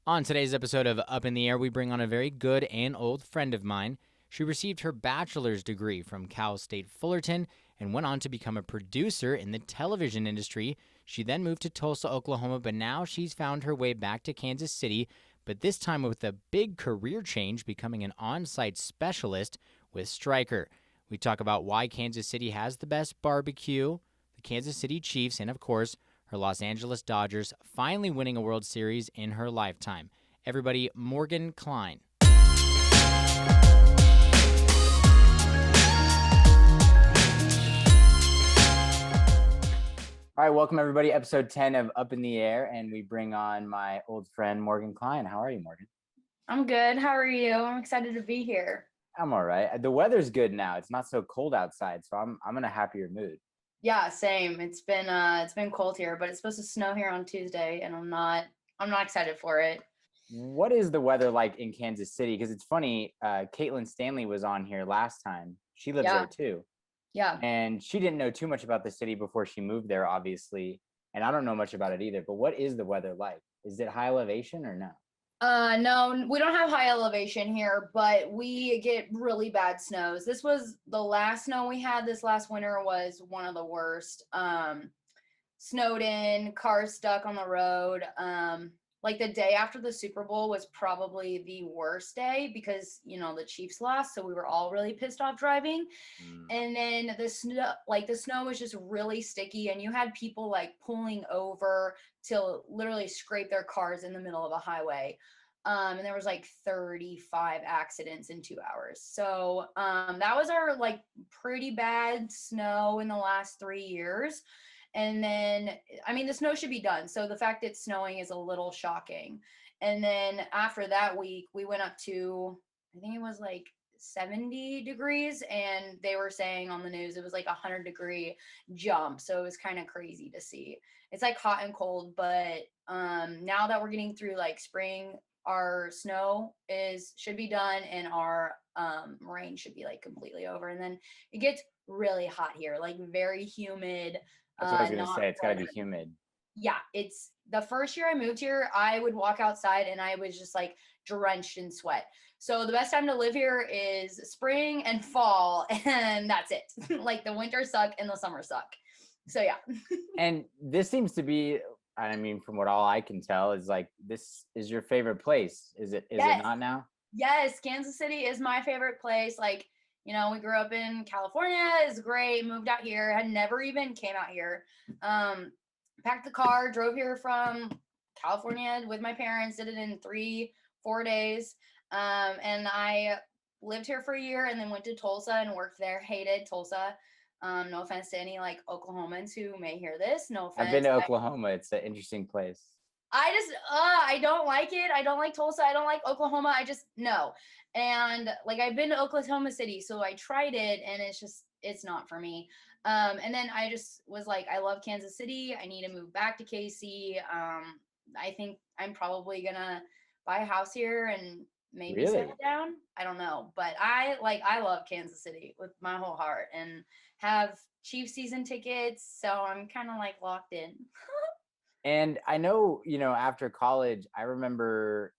On today's episode of Up in the Air, we bring on a very good and old friend of mine. She received her bachelor's degree from Cal State Fullerton and went on to become a producer in the television industry. She then moved to Tulsa, Oklahoma, but now she's found her way back to Kansas City, but this time with a big career change, becoming an on-site specialist with Stryker. We talk about why Kansas City has the best barbecue, the Kansas City Chiefs, and of course, her Los Angeles Dodgers finally winning a World Series in her lifetime. Everybody, Morgan Cline. All right, welcome everybody. Episode 10 of Up in the Air, and we bring on my old friend Morgan Cline. How are you, Morgan? I'm good. How are you? I'm excited to be here. I'm all right. The weather's good now. It's not so cold outside, so I'm in a happier mood. Yeah, same. It's been cold here, but it's supposed to snow here on Tuesday, and I'm not excited for it. What is the weather like in Kansas City? Because it's funny, Caitlin Stanley was on here last time. She lives Yeah, there too. yeah. And she didn't know too much about the city before she moved there, obviously. And I don't know much about it either. But what is the weather like? Is it high elevation or no? No, we don't have high elevation here, but we get really bad snows. This was the last snow we had this last winter was one of the worst. Snowed in, cars stuck on the road. Like the day after the Super Bowl was probably the worst day because, the Chiefs lost, so we were all really pissed off driving. Mm. And then the snow was just really sticky and you had people like pulling over to literally scrape their cars in the middle of a highway. And there was like 35 accidents in 2 hours. So that was our like pretty bad snow in the last 3 years. And then, I mean, the snow should be done. So the fact it's snowing is a little shocking. And then after that week, we went up to, I think it was like 70 degrees. And they were saying on the news it was like a 100-degree jump. So it was kind of crazy to see. It's like hot and cold. But now that we're getting through like spring, our snow should be done and our rain should be like completely over. And then it gets really hot here, like very humid. That's what I was going to Not say. It's got to be pleasant. humid. Yeah, it's the first year I moved here, I would walk outside and I was just like drenched in sweat. So the best time to live here is spring and fall, and that's it. Like the winter suck and the summer suck. So yeah. And this seems to be, I mean, from what all I can tell, is like this is your favorite place. Is it Yes. not now? Yes, Kansas City is my favorite place. Like, we grew up in California, is great, moved out here, had never even came out here. Um, Packed the car, drove here from California with my parents, did it in 3, 4 days. And I lived here for a year and then went to Tulsa and worked there. Hated Tulsa. No offense to any like Oklahomans who may hear this. No I've been offense. to Oklahoma. It's an interesting place. I don't like it. I don't like Tulsa. I don't like Oklahoma. I just no. And like I've been to Oklahoma City, so I tried it and it's not for me. And then I just was like, I love Kansas City. I need to move back to KC. I think I'm probably gonna buy a house here and maybe Really? settle down. I don't know. But I love Kansas City with my whole heart and have Chief season tickets. So I'm kind of like locked in. And I know, after college, I remember,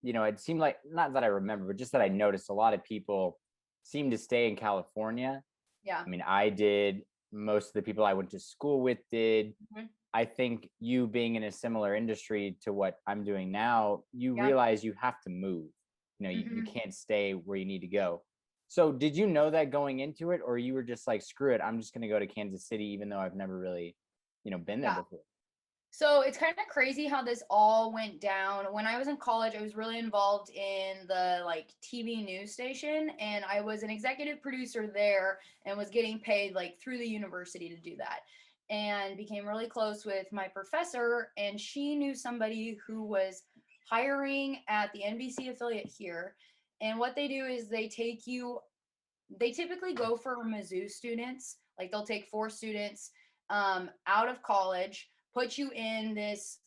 it seemed like, not that I remember, but just that I noticed a lot of people seem to stay in California. Yeah. I mean, I did, most of the people I went to school with did. Mhm. I think you being in a similar industry to what I'm doing now, you Yeah. realize you have to move. You Mhm. can't stay where you need to go. So did you know that going into it, or you were just like, screw it, I'm just going to go to Kansas City, even though I've never really, been there Yeah. before? So it's kind of crazy how this all went down. When I was in college, I was really involved in the like TV news station, and I was an executive producer there and was getting paid like through the university to do that. And became really close with my professor, and she knew somebody who was hiring at the NBC affiliate here. And what they do is they typically go for Mizzou students. Like they'll take 4 students out of college, put you in this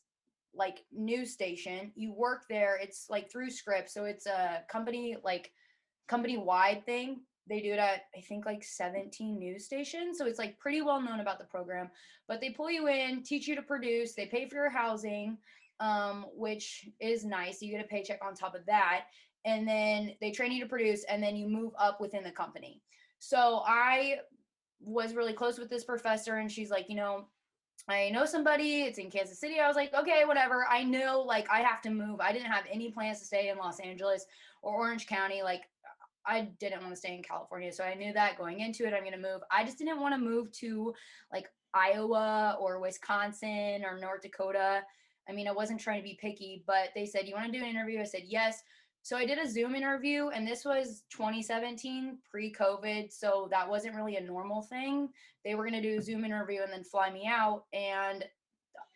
like news station. You work there. It's like through Scripps, so it's a company wide thing. They do it at I think like 17 news stations, so it's like pretty well known about the program. But they pull you in, teach you to produce. They pay for your housing. which is nice. You get a paycheck on top of that. And then they train you to produce, and then you move up within the company. So I was really close with this professor, and she's like, I know somebody, it's in Kansas City. I was like, okay, whatever. I know like I have to move. I didn't have any plans to stay in Los Angeles or Orange County. Like I didn't want to stay in California. So I knew that going into it, I'm going to move. I just didn't want to move to like Iowa or Wisconsin or North Dakota. I mean, I wasn't trying to be picky, but they said, you want to do an interview? I said, yes. So I did a Zoom interview, and this was 2017, pre-COVID. So that wasn't really a normal thing. They were going to do a Zoom interview and then fly me out. And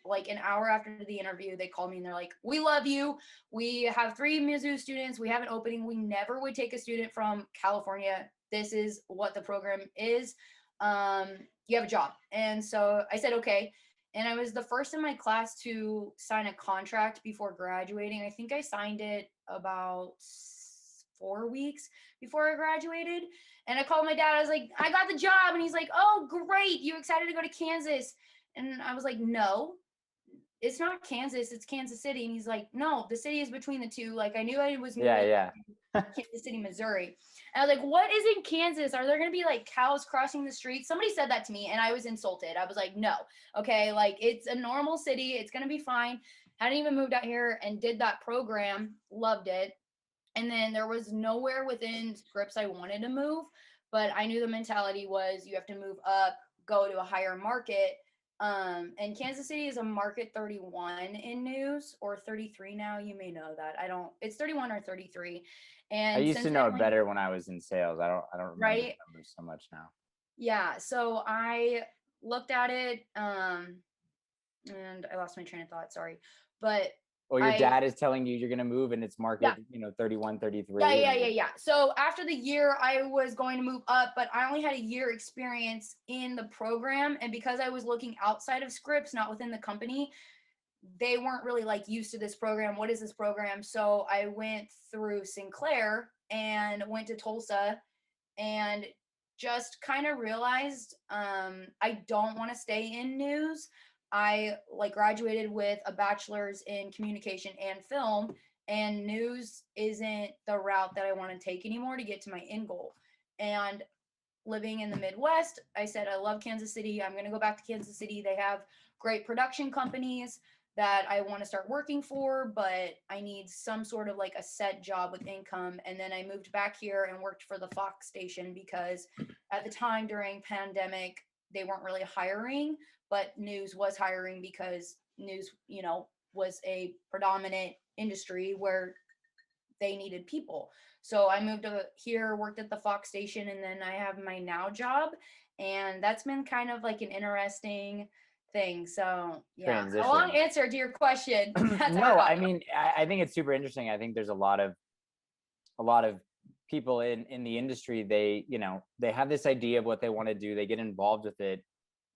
like an hour after the interview, they called me and they're like, we love you. We have 3 Mizzou students. We have an opening. We never would take a student from California. This is what the program is. You have a job. And so I said, okay. And I was the first in my class to sign a contract before graduating. I think I signed it about 4 weeks before I graduated. And I called my dad. I was like, I got the job. And he's like, oh, great. You excited to go to Kansas? And I was like, no, it's not Kansas, it's Kansas City. And he's like, no, the city is between the two. Like I knew I was moving Yeah. to Kansas City, Missouri. And I was like, what is in Kansas? Are there going to be like cows crossing the street? Somebody said that to me and I was insulted. I was like, no, okay. Like it's a normal city. It's going to be fine. Hadn't even moved out here and did that program. Loved it. And then there was nowhere within Scripps I wanted to move, but I knew the mentality was you have to move up, go to a higher market. And Kansas City is a market 31 in news, or 33 now. You may know that. It's 31 or 33. I And used to since know I it went, better when I was in sales. I don't remember the right? numbers so much now. Yeah. So I looked at it, and I lost my train of thought. Sorry. But Or your I dad is telling you you're going to move and it's yeah. market, 31, 33. Yeah. So after the year, I was going to move up, but I only had a year experience in the program. And because I was looking outside of Scripps, not within the company, they weren't really like used to this program. What is this program? So I went through Sinclair and went to Tulsa and just kind of realized I don't want to stay in news. I like graduated with a bachelor's in communication and film, and news isn't the route that I want to take anymore to get to my end goal. And living in the Midwest, I said, I love Kansas City. I'm going to go back to Kansas City. They have great production companies that I want to start working for, but I need some sort of like a set job with income. And then I moved back here and worked for the Fox station because at the time during pandemic, they weren't really hiring, but news was hiring because news, was a predominant industry where they needed people. So I moved here, worked at the Fox station, and then I have my now job. And that's been kind of like an interesting thing. So yeah, a long Transition. answer to your question. That's how I No, got I mean, I think it's super interesting. I think there's a lot of people in the industry. They have this idea of what they want to do. They get involved with it,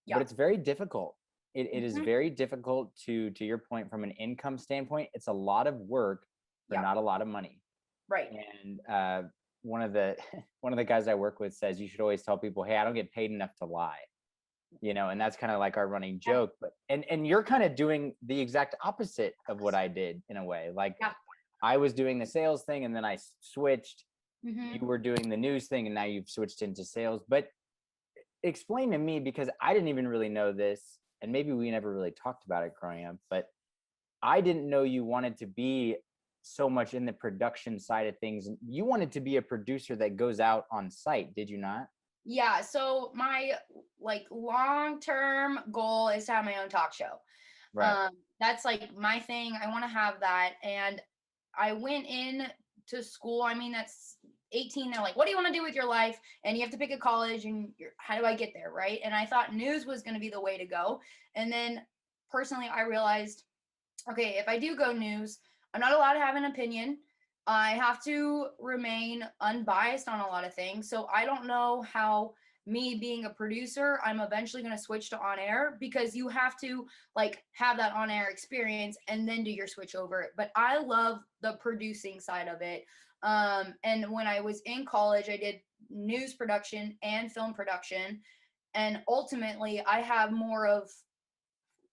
yeah. but it's very difficult. It is Mhm. very difficult to your point, from an income standpoint. It's a lot of work for Yeah. not a lot of money. Right. And one of the one of the guys I work with says you should always tell people, hey, I don't get paid enough to lie. And that's kind of like our running Yeah. joke. But and you're kind of doing the exact opposite of what I did in a way. Like Yeah. I was doing the sales thing and then I switched. Hmm. You were doing the news thing and now you've switched into sales. But explain to me, because I didn't even really know this, and maybe we never really talked about it growing up, but I didn't know you wanted to be so much in the production side of things. You wanted to be a producer that goes out on site, did you not? Yeah. So my like long-term goal is to have my own talk show. Right. That's like my thing. I want to have that. And I went in to school. I mean, that's 18. They're like, what do you want to do with your life? And you have to pick a college and how do I get there? Right. And I thought news was going to be the way to go. And then personally, I realized, okay, if I do go news, I'm not allowed to have an opinion. I have to remain unbiased on a lot of things. So I don't know how me being a producer, I'm eventually going to switch to on air, because you have to like have that on air experience and then do your switch over. But I love the producing side of it. And when I was in college, I did news production and film production. And ultimately, I have more of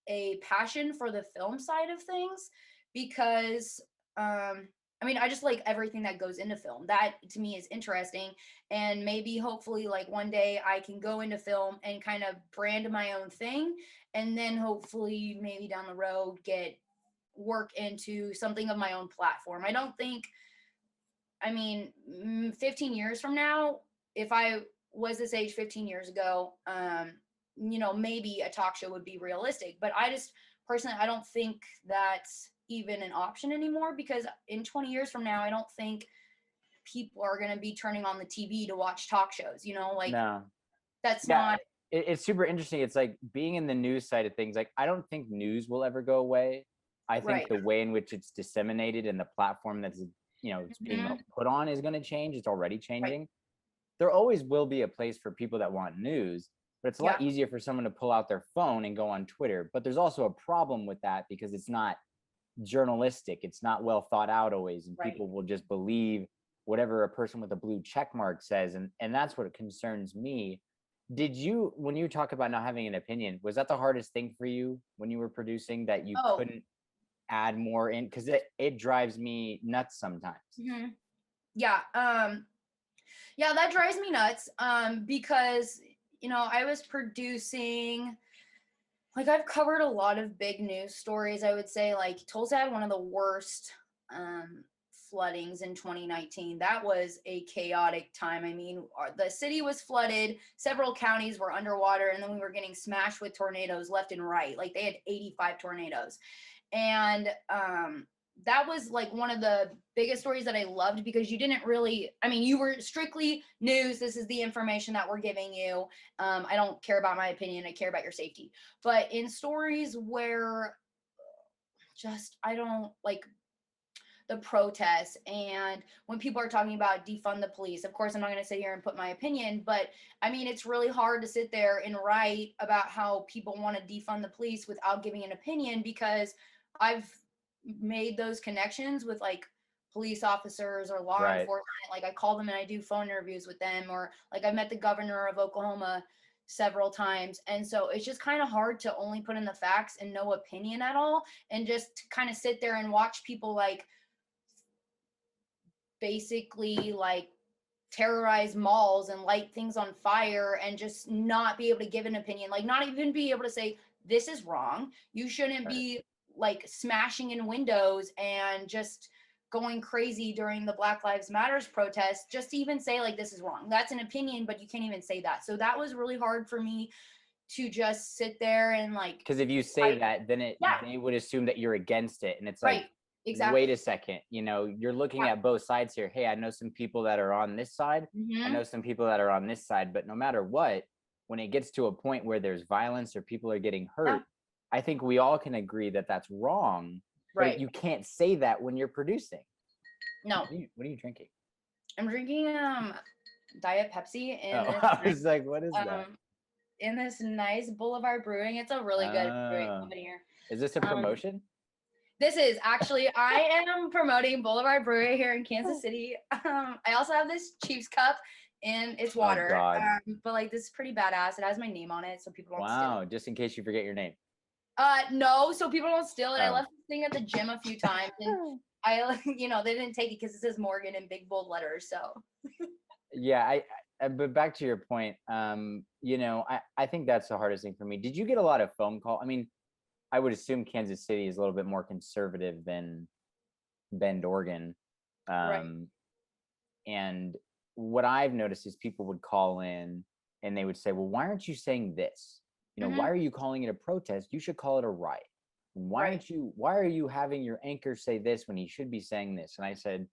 a passion for the film side of things because I mean, I just like everything that goes into film. That to me is interesting. And maybe hopefully like one day I can go into film and kind of brand my own thing. And then hopefully maybe down the road get work into something of my own platform. I don't think, I mean, 15 years from now, if I was this age 15 years ago, maybe a talk show would be realistic. But I just personally, I don't think that's even an option anymore because in 20 years from now, I don't think people are going to be turning on the TV to watch talk shows. Like No. that's Yeah, not it's super interesting. It's like being in the news side of things. Like, I don't think news will ever go away. I think right. the way in which it's disseminated and the platform that's it's being Mhm. put on is going to change. It's already Right. changing. There always will be a place for people that want news, but it's a lot Yeah. easier for someone to pull out their phone and go on Twitter. But there's also a problem with that because it's not journalistic. It's not well thought out always, and Right. people will just believe whatever a person with a blue check mark says, and that's what concerns me. Did you, when you talk about not having an opinion, was that the hardest thing for you when you were producing, that you Oh. couldn't add more in? Because it drives me nuts sometimes. Mhm. Yeah. Yeah, that drives me nuts. Because I was producing, like, I've covered a lot of big news stories. I would say, like, Tulsa had one of the worst um floodings in 2019. That was a chaotic time. I mean, the city was flooded, several counties were underwater, and then we were getting smashed with tornadoes left and right. Like, they had 85 tornadoes. And that was like one of the biggest stories that I loved because you didn't really, I mean, you were strictly news. This is the information that we're giving you. I don't care about my opinion. I care about your safety. But in stories where just, I don't like the protests and when people are talking about defund the police, of course, I'm not going to sit here and put my opinion, but I mean, it's really hard to sit there and write about how people want to defund the police without giving an opinion because I've made those connections with like police officers or law Right. enforcement. Like I call them and I do phone interviews with them, or like I met the governor of Oklahoma several times. And so it's just kind of hard to only put in the facts and no opinion at all and just kind of sit there and watch people like basically like terrorize malls and light things on fire and just not be able to give an opinion, like not even be able to say this is wrong, you shouldn't Right. be like smashing in windows and just going crazy during the Black Lives Matters protest, just to even say like this is wrong. That's an opinion, but you can't even say that. So that was really hard for me to just sit there and like Because if you say fight. that, then Yeah, they would assume that you're against it, and it's right, like, wait exactly. a second, you're looking Yeah. at both sides here. Hey, I know some people that are on this side. I Hmm. know some people that are on this side, but no matter what, when it gets to a point where there's violence or people are getting Yeah, hurt, I think we all can agree that that's wrong. But right. you can't say that when you're producing. No, What are you drinking? I'm drinking Diet Pepsi in Oh, this I was like, what is that? um in this nice Boulevard Brewing. It's a really good brewing Oh, company here. is this a Um, promotion? this is actually, I am promoting Boulevard Brewery here in Kansas City. I also have this Chiefs cup and it's Oh water. God. But like this is pretty badass. It has my name on it so people don't steal Wow. it. Just in case you forget your name. No, so people don't steal it. I Oh. left this thing at the gym a few times and they didn't take it because it says Morgan in big bold letters. So Yeah, but back to your point, I think that's the hardest thing for me. Did you get a lot of phone call? I mean, I would assume Kansas City is a little bit more conservative than Bend, Oregon. right. Um, and what I've noticed is people would call in and they would say, "Well, why aren't you saying this? Why Hmm. are you calling it a protest? You should call it a riot. Right. Why are you having your anchor say this when he should be saying this?" And I said,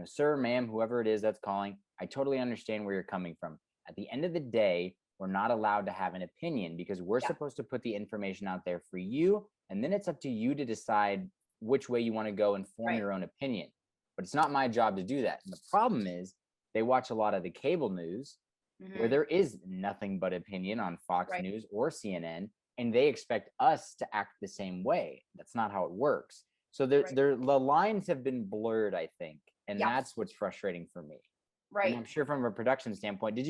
"Sir, ma'am, whoever it is that's calling, I totally understand where you're coming from. At the end of the day, we're not allowed to have an opinion because we're Yeah. supposed to put the information out there for you. And then it's up to you to decide which way you want to go and form Right. your own opinion. But it's not my job to do that." And the problem is they watch a lot of the cable news where Hmm. there is nothing but opinion on Fox Right. News or CNN, and they expect us to act the same way. That's not how it works. So Right. the lines have been blurred, I think, and Yeah. that's what's frustrating for me. And Right. I'm sure from a production standpoint, did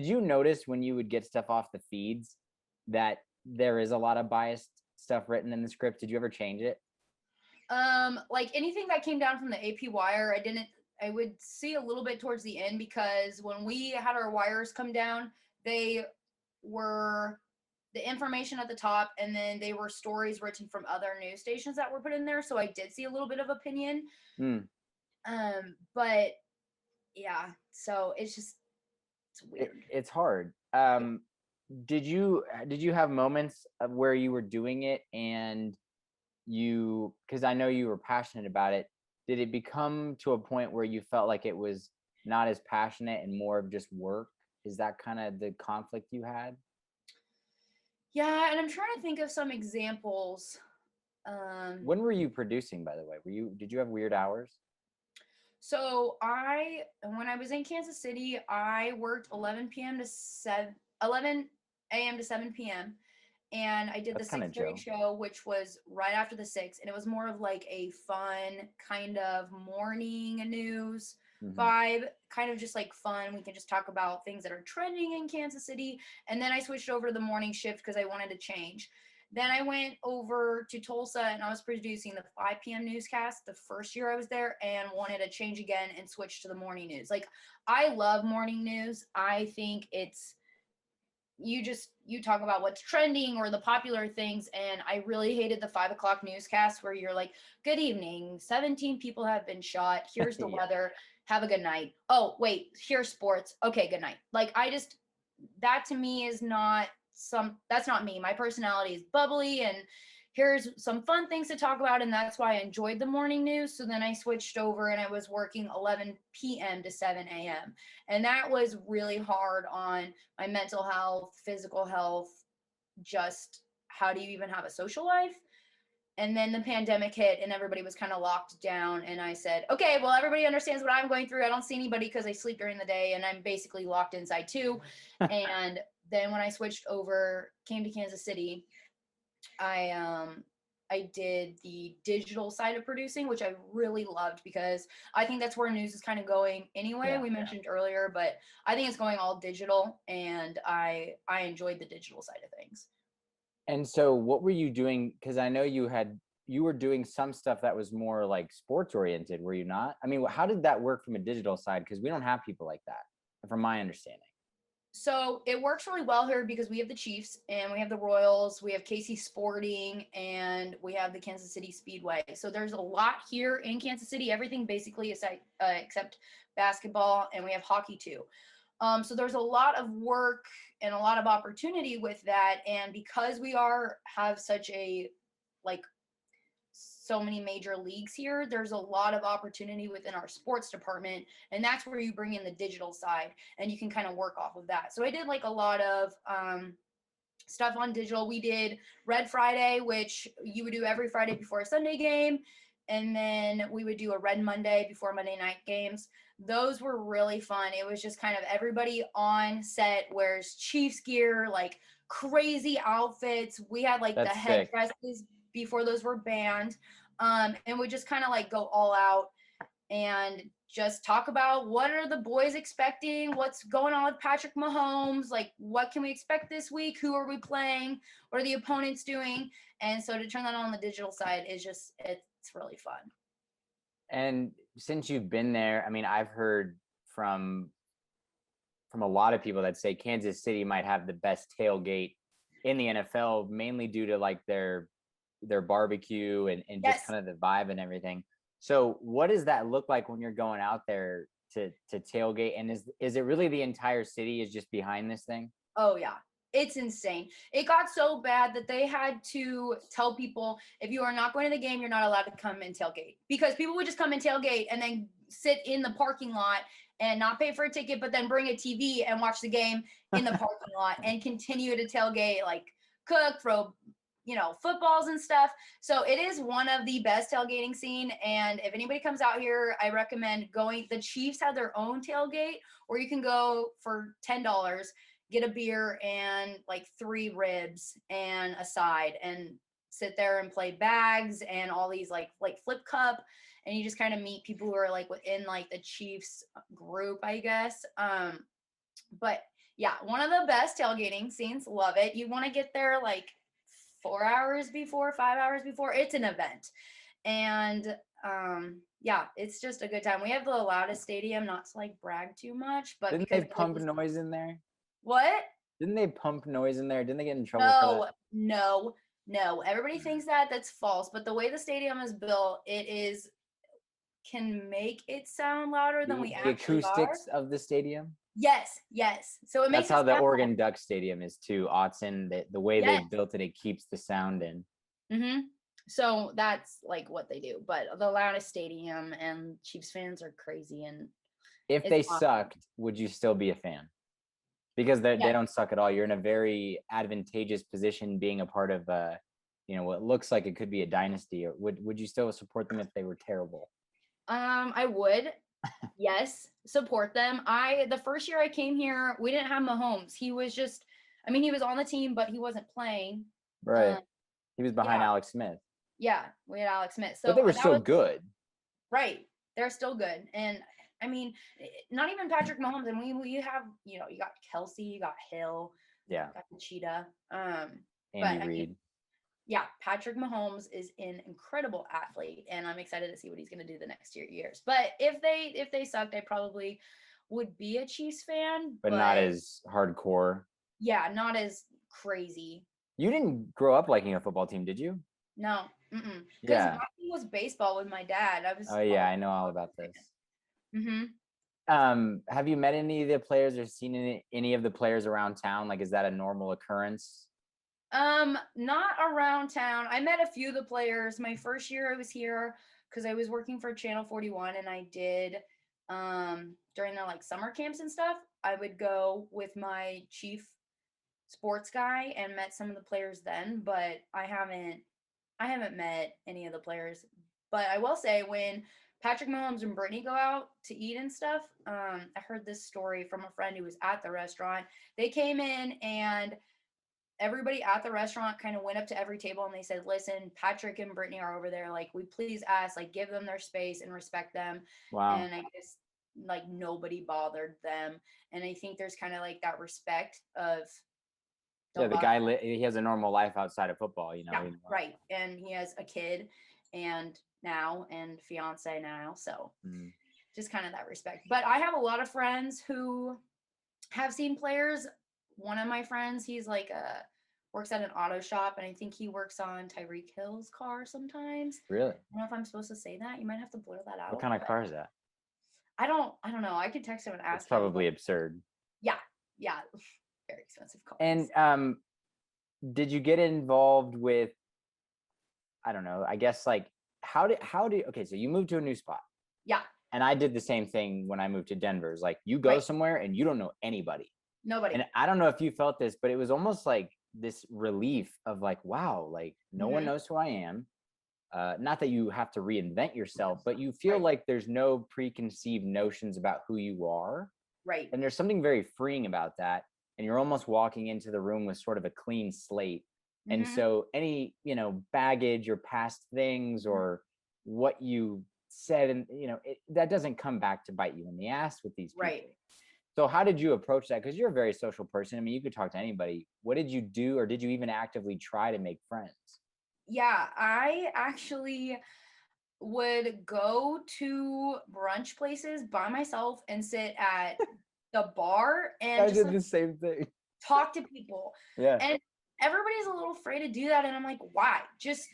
you notice when you would get stuff off the feeds that there is a lot of biased stuff written in the script? Did you ever change it? Like anything that came down from the AP wire, I would see a little bit towards the end because when we had our wires come down, they were the information at the top and then they were stories written from other news stations that were put in there. So I did see a little bit of opinion. Hmm. But yeah, so it's weird. It's hard. Did you have moments of where you were doing it and because I know you were passionate about it, did it become to a point where you felt like it was not as passionate and more of just work? Is that kind of the conflict you had? Yeah, and I'm trying to think of some examples. When were you producing, by the way? Did you have weird hours? So when I was in Kansas City, I worked 11 a.m. to 7 p.m. And I did the That's kind of 6:30 chill. show, which was right after the 6, and it was more of like a fun kind of morning news Hmm. vibe, kind of just like fun. We can just talk about things that are trending in Kansas City. And then I switched over to the morning shift because I wanted to change. Then I went over to Tulsa and I was producing the 5 p.m. newscast the first year I was there and wanted to change again and switch to the morning news. Like, I love morning news. I think it's you talk about what's trending or the popular things, and I really hated the 5 o'clock newscast where you're like, good evening, 17 people have been shot, here's the Yeah. weather, have a good night, oh wait, here's sports, okay, good night. Like, that to me is not that's not me. My personality is bubbly and here's some fun things to talk about, and that's why I enjoyed the morning news. So then I switched over and I was working 11 p.m. to 7 a.m. And that was really hard on my mental health, physical health, just how do you even have a social life? And then the pandemic hit and everybody was kind of locked down. And I said, okay, well, everybody understands what I'm going through. I don't see anybody because I sleep during the day and I'm basically locked inside too. And then when I switched over, came to Kansas City, I did the digital side of producing, which I really loved because I think that's where news is kind of going anyway. Yeah. We mentioned earlier, but I think it's going all digital, and I enjoyed the digital side of things. And so what were you doing? Because I know you were doing some stuff that was more like sports oriented, were you not? I mean, how did that work from a digital side? Because we don't have people like that, from my understanding. So it works really well here because we have the Chiefs and we have the Royals, we have KC Sporting, and we have the Kansas City Speedway. So there's a lot here in Kansas City, everything basically except basketball, and we have hockey too. So there's a lot of work and a lot of opportunity with that. And because we have such a like so many major leagues here, there's a lot of opportunity within our sports department, and that's where you bring in the digital side and you can kind of work off of that. So I did like a lot of stuff on digital. We did Red Friday, which you would do every Friday before a Sunday game, and then we would do a Red Monday before Monday night games. Those were really fun. It was just kind of everybody on set wears Chiefs gear, like crazy outfits. We had like the That's sick. headdresses before those were banned. And we just kind of like go all out and just talk about what are the boys expecting, what's going on with Patrick Mahomes, like what can we expect this week, who are we playing, what are the opponents doing. And so to turn that on the digital side is just it's really fun. And since you've been there, I mean, I've heard from a lot of people that say Kansas City might have the best tailgate in the NFL, mainly due to like their barbecue and just Yes. kind of the vibe and everything. So what does that look like when you're going out there to tailgate? And is it really the entire city is just behind this thing? Oh yeah. It's insane. It got so bad that they had to tell people, if you are not going to the game, you're not allowed to come and tailgate, because people would just come and tailgate and then sit in the parking lot and not pay for a ticket, but then bring a TV and watch the game in the parking lot and continue to tailgate, like cook, throw, footballs and stuff. So it is one of the best tailgating scene. And if anybody comes out here, I recommend going. The Chiefs have their own tailgate where you can go for $10, get a beer and like 3 ribs and a side, and sit there and play bags and all these like flip cup, and you just kind of meet people who are like within like the Chiefs group, I guess. But yeah, one of the best tailgating scenes. Love it. You want to get there like 4 hours before, 5 hours before. It's an event. And yeah, it's just a good time. We have the loudest stadium, not to like brag too much, but Didn't because they pump noise in there? what? Didn't they pump noise in there? Didn't they get in trouble for that? No. Everybody thinks that that's false, but the way the stadium is built, can make it sound louder than we The actually are. acoustics of the stadium? Yes. So it That's makes how it the sound Oregon Duck Stadium is too, Autzen. The way Yes. they built it, it keeps the sound in. Mm-hmm. So that's like what they do. But the loudest stadium, and Chiefs fans are crazy. And If it's they awesome. sucked, would you still be a fan? Because they Yeah. don't suck at all. You're in a very advantageous position being a part of what looks like it could be a dynasty. Or would you still support them if they were terrible? I would. Yes, support them. The first year I came here, we didn't have Mahomes. He was just, I mean, he was on the team, but he wasn't playing. Right. He was behind yeah. Alex Smith. Yeah, we had Alex Smith. So but they were that still was good. right. They're still good. And I mean, not even Patrick Mahomes. And we have, you got Kelsey, you got Hill, Yeah. got the Cheetah. Andy Reid. Yeah, Patrick Mahomes is an incredible athlete, and I'm excited to see what he's going to do the next years. But if they sucked, I probably would be a Chiefs fan, but not as hardcore. Yeah, not as crazy. You didn't grow up liking a football team, did you? No, because Yeah. my team was baseball with my dad. Oh yeah, I know all about this. Mm-hmm. Have you met any of the players or seen any of the players around town? Like, is that a normal occurrence? Not around town. I met a few of the players. My first year I was here because I was working for Channel 41, and I did during the like summer camps and stuff. I would go with my chief sports guy and met some of the players then, but I haven't met any of the players. But I will say, when Patrick Mahomes and Brittany go out to eat and stuff, I heard this story from a friend who was at the restaurant. They came in, and everybody at the restaurant kind of went up to every table and they said, listen, Patrick and Brittany are over there. Like, we please ask, like, give them their space and respect them. Wow. And I guess like nobody bothered them. And I think there's kind of like that respect of, yeah, the guy, he has a normal life outside of football, Yeah, right. And he has a kid and fiance now. So just kind of that respect. But I have a lot of friends who have seen players. One of my friends, he's like works at an auto shop, and I think he works on Tyreek Hill's car sometimes. Really? I don't know if I'm supposed to say that. You might have to blur that out. What kind of car is that? I don't know. I could text him and ask. It's probably absurd. Yeah. Very expensive car. And did you get involved with, I don't know, I guess like how do okay, so you moved to a new spot. Yeah. And I did the same thing when I moved to Denver. It's like you go somewhere and you don't know anybody. Nobody. And I don't know if you felt this, but it was almost like this relief of like, wow, like no one knows who I am. Not that you have to reinvent yourself, but you feel like there's no preconceived notions about who you are. Right. And there's something very freeing about that. And you're almost walking into the room with sort of a clean slate. And so any, baggage or past things or what you said, and, that doesn't come back to bite you in the ass with these people. Right. So how did you approach that? Because you're a very social person. I mean, you could talk to anybody. What did you do, or did you even actively try to make friends? Yeah, I actually would go to brunch places by myself and sit at the bar and I just did the same thing. Talk to people. Yeah. And everybody's a little afraid to do that. And I'm like, why? Just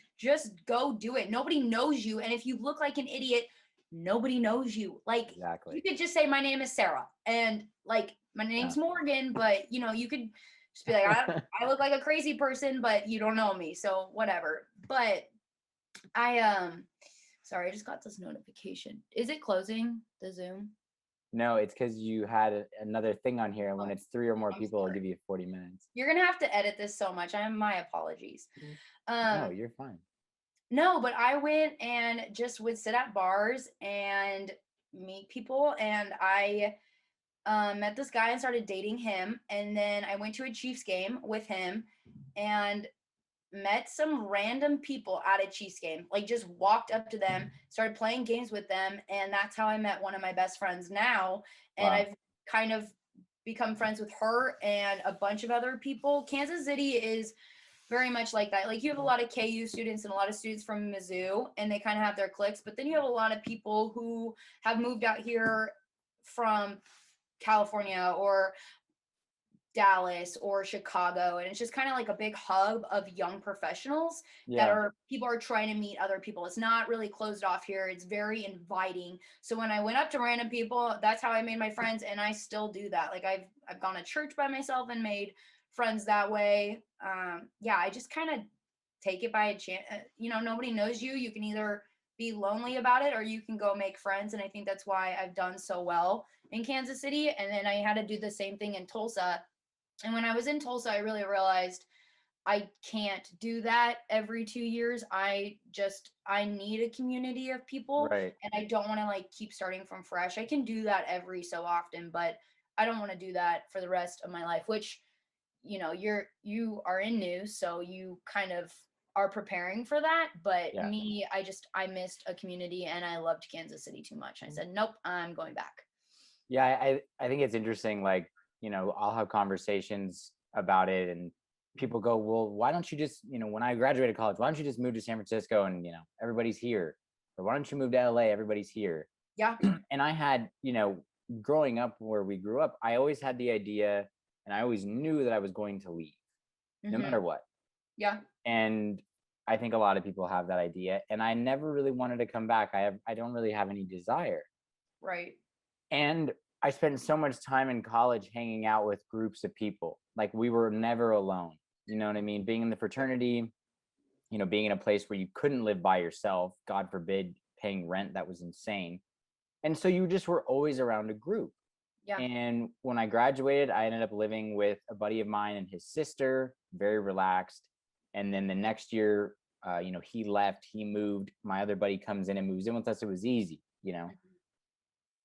go do it. Nobody knows you. And if you look like an idiot, nobody knows you. Like, exactly. You could just say, my name is Sarah. And like, my name's Morgan, but you could just be like, I look like a crazy person, but you don't know me. So whatever. But sorry, I just got this notification. Is it closing the Zoom? No, it's because you had another thing on here. And when it's 3 or more people, I'll give you 40 minutes. You're going to have to edit this so much. My apologies. No, you're fine. No, but I went and just would sit at bars and meet people. And I met this guy and started dating him. And then I went to a Chiefs game with him and met some random people at a Chiefs game. Like, just walked up to them, started playing games with them. And that's how I met one of my best friends now. And I've kind of become friends with her and a bunch of other people. Kansas City is very much like that. Like you have a lot of KU students and a lot of students from Mizzou, and they kind of have their cliques. But then you have a lot of people who have moved out here from California or Dallas or Chicago, and it's just kind of like a big hub of young professionals that Yeah. are people are trying to meet other people. It's not really closed off here. It's very inviting. So when I went up to random people, that's how I made my friends, and I still do that. Like I've gone to church by myself and made friends that way. Yeah, I just kind of take it by a chance. You know, nobody knows you. You can either be lonely about it or you can go make friends, and I think that's why I've done so well in Kansas City. And then I had to do the same thing in Tulsa, and when I was in Tulsa, I really realized I can't do that every 2 years. I need a community of people, Right. and I don't want to like keep starting from fresh. I can do that every so often, but I don't want to do that for the rest of my life, which, you know, you are in news, so you kind of are preparing for that. But Yeah. me, I missed a community and I loved Kansas City too much. I said, nope, I'm going back. Yeah, I think it's interesting. Like, I'll have conversations about it, and people go, "Well, why don't you just, when I graduated college, why don't you just move to San Francisco and everybody's here, or why don't you move to LA? Everybody's here." Yeah. And I had, growing up where we grew up, I always had the idea, and I always knew that I was going to leave, no Hmm. matter what. Yeah. And I think a lot of people have that idea, and I never really wanted to come back. I don't really have any desire. Right. And I spent so much time in college hanging out with groups of people. Like we were never alone. You know what I mean? Being in the fraternity, being in a place where you couldn't live by yourself, God forbid, paying rent, that was insane. And so you just were always around a group. Yeah. And when I graduated, I ended up living with a buddy of mine and his sister, very relaxed. And then the next year, he left, he moved. My other buddy comes in and moves in with us. It was easy.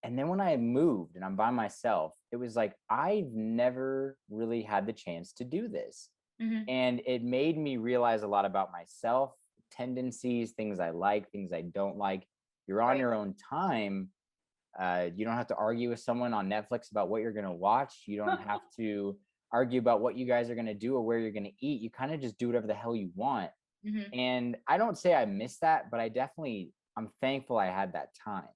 And then when I moved and I'm by myself, it was like, I've never really had the chance to do this. Hmm. And it made me realize a lot about myself, tendencies, things I like, things I don't like. You're on Right. your own time. You don't have to argue with someone on Netflix about what you're going to watch. You don't have to argue about what you guys are going to do or where you're going to eat. You kind of just do whatever the hell you want. Hmm. And I don't say I miss that, but I'm thankful I had that time,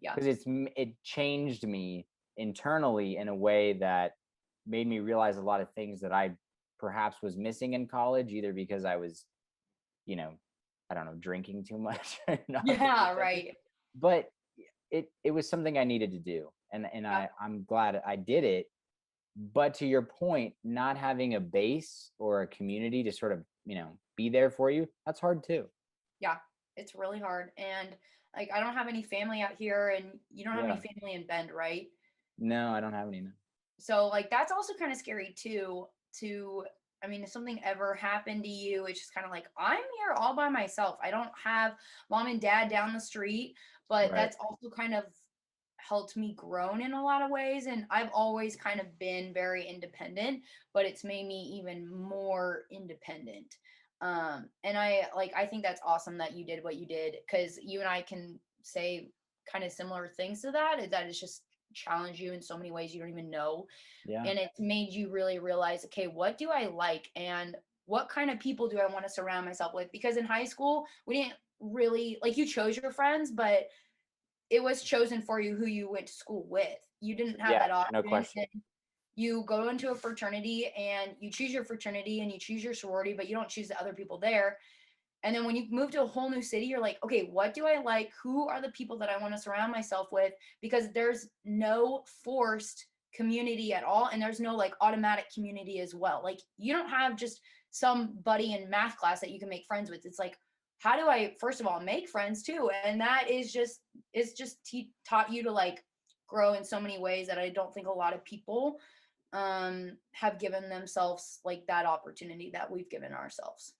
Yeah. because it changed me internally in a way that made me realize a lot of things that I perhaps was missing in college, either because I was, you know, I don't know, drinking too much or not paying Yeah. attention. Right. But it was something I needed to do, and Yeah. I'm glad I did it. But to your point, not having a base or a community to sort of be there for you, that's hard too. Yeah. It's really hard. And like, I don't have any family out here, and you don't have any Yeah. family in Bend, right? No, I don't have any. No. So, like, that's also kind of scary too. I mean, if something ever happened to you, it's just kind of like, I'm here all by myself. I don't have mom and dad down the street, but Right. that's also kind of helped me grown in a lot of ways. And I've always kind of been very independent, but it's made me even more independent. And I think that's awesome that you did what you did, because you and I can say kind of similar things to that, is that it's just challenged you in so many ways you don't even know. Yeah. And it's made you really realize, okay, what do I like, and what kind of people do I want to surround myself with? Because in high school, we didn't really, like, you chose your friends, but it was chosen for you who you went to school with. You didn't have Yeah. that No option. question. And you go into a fraternity and you choose your fraternity and you choose your sorority, but you don't choose the other people there. And then when you move to a whole new city, you're like, okay, what do I like? Who are the people that I want to surround myself with? Because there's no forced community at all. And there's no like automatic community as well. Like, you don't have just somebody in math class that you can make friends with. It's like, how do I, first of all, make friends too? And that is just, taught you to like grow in so many ways that I don't think a lot of people have given themselves like that opportunity that we've given ourselves.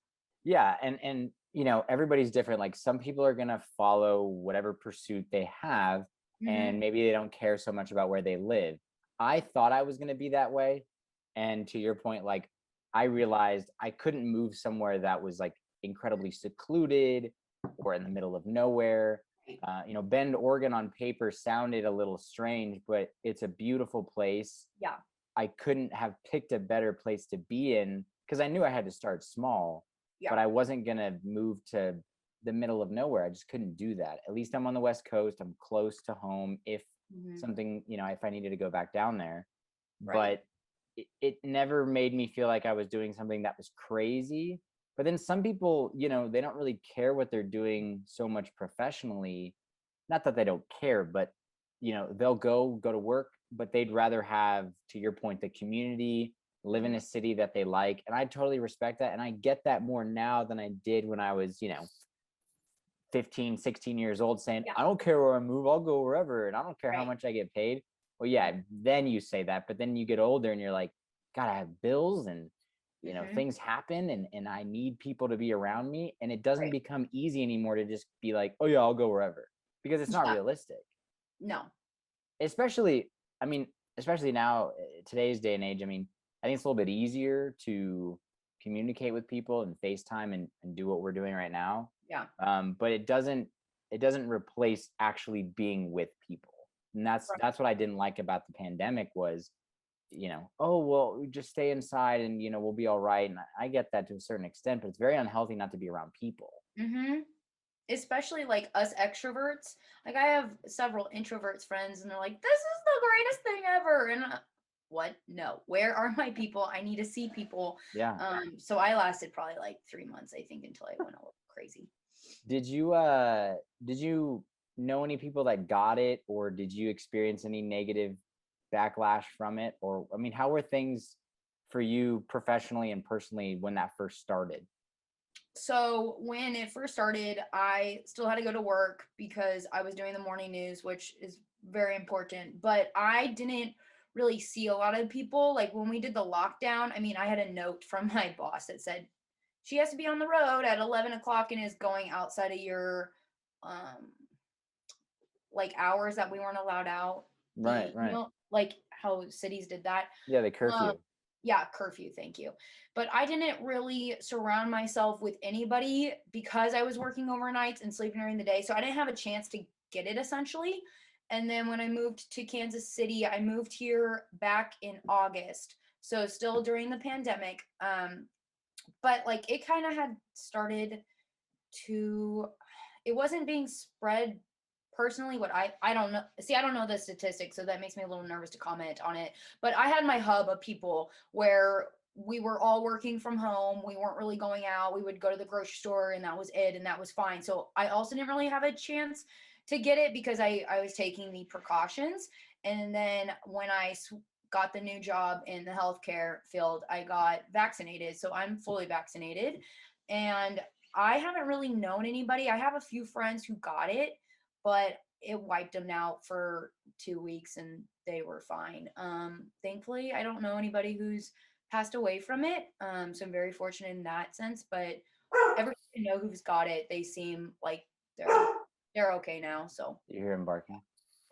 Yeah, and everybody's different. Like some people are gonna follow whatever pursuit they have, Hmm. and maybe they don't care so much about where they live. I thought I was gonna be that way, and to your point, like I realized I couldn't move somewhere that was like incredibly secluded or in the middle of nowhere. Bend, Oregon on paper sounded a little strange, but it's a beautiful place. Yeah. I couldn't have picked a better place to be in, because I knew I had to start small, Yeah. but I wasn't going to move to the middle of nowhere. I just couldn't do that. At least I'm on the West Coast. I'm close to home if something, if I needed to go back down there. Right. But it never made me feel like I was doing something that was crazy. But then some people, they don't really care what they're doing so much professionally. Not that they don't care, but they'll go to work, but they'd rather have, to your point, the community, live in a city that they like. And I totally respect that. And I get that more now than I did when I was, 15, 16 years old, saying, Yeah. I don't care where I move, I'll go wherever, and I don't care how Right. much I get paid. Well, yeah, then you say that, but then you get older and you're like, God, I have bills and things happen, and I need people to be around me. And it doesn't Right. become easy anymore to just be like, oh yeah, I'll go wherever, because it's not Yeah. realistic. No. Especially, especially now, today's day and age. I think it's a little bit easier to communicate with people and FaceTime and do what we're doing right now. Yeah. But it doesn't replace actually being with people. And that's what I didn't like about the pandemic was, oh well, we just stay inside and we'll be all right. And I get that to a certain extent, but it's very unhealthy not to be around people. Especially like us extroverts. Like I have several introverts friends and they're like, this is the greatest thing ever. And what? No. Where are my people? I need to see people. Yeah. So I lasted probably like 3 months, I think, until I went a little crazy. Did you know any people that got it, or did you experience any negative backlash from it? Or how were things for you professionally and personally when that first started? So when it first started, I still had to go to work because I was doing the morning news, which is very important. But I didn't really see a lot of people. Like when we did the lockdown, I had a note from my boss that said she has to be on the road at 11 o'clock and is going outside of your like hours that we weren't allowed out. Right. Like how cities did that. Yeah, the curfew. Yeah, curfew, thank you. But I didn't really surround myself with anybody because I was working overnights and sleeping during the day. So I didn't have a chance to get it essentially. And then when I moved to Kansas City, I moved here back in August. So still during the pandemic. But like it kind of had started to, it wasn't being spread personally. What I don't know, see, I don't know the statistics, so that makes me a little nervous to comment on it. But I had my hub of people where we were all working from home, we weren't really going out, we would go to the grocery store and that was it, and that was fine. So I also didn't really have a chance to get it because I was taking the precautions. And then when I got the new job in the healthcare field, I got vaccinated, so I'm fully vaccinated. And I haven't really known anybody. I have a few friends who got it, but it wiped them out for 2 weeks and they were fine. Thankfully, I don't know anybody who's passed away from it. So I'm very fortunate in that sense, but everyone I know who's got it, they seem like they're okay now. So You hear him barking.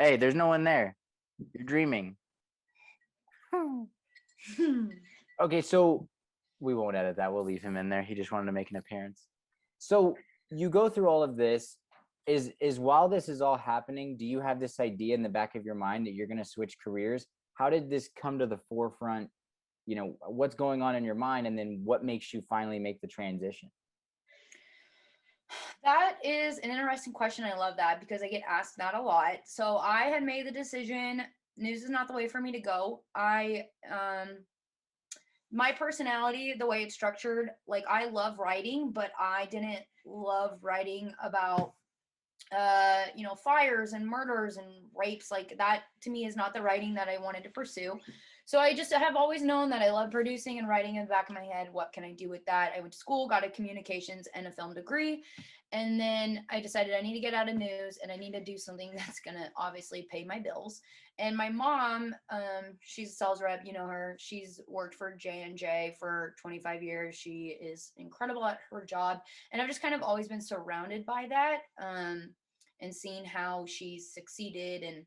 Hey, there's no one there. You're dreaming. Okay, so we won't edit that. We'll leave him in there. He just wanted to make an appearance. So you go through all of this. Is while this is all happening, do you have this idea in the back of your mind that you're going to switch careers? How did this come to the forefront? What's going on in your mind, and then what makes you finally make the transition? That is an interesting question. I love that because I get asked that a lot. So I had made the decision, news is not the way for me to go. My personality, the way it's structured, like I love writing, but I didn't love writing about fires and murders and rapes. Like that to me is not the writing that I wanted to pursue. So I just have always known that I love producing and writing in the back of my head. What can I do with that? I went to school, got a communications and a film degree. And then I decided I need to get out of news and I need to do something that's going to obviously pay my bills. And my mom, she's a sales rep, you know her. She's worked for J&J for 25 years. She is incredible at her job. And I've just kind of always been surrounded by that. And seeing how she's succeeded and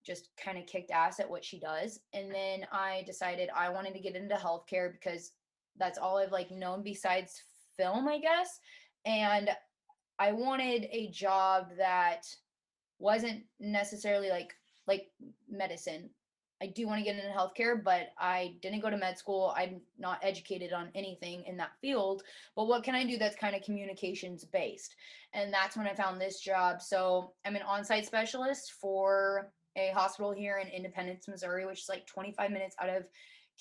just kind of kicked ass at what she does. And then I decided I wanted to get into healthcare because that's all I've like known besides film, I guess. And I wanted a job that wasn't necessarily like medicine. I do want to get into healthcare, but I didn't go to med school. I'm not educated on anything in that field. But what can I do that's kind of communications based? And that's when I found this job. So I'm an on site specialist for a hospital here in Independence, Missouri, which is like 25 minutes out of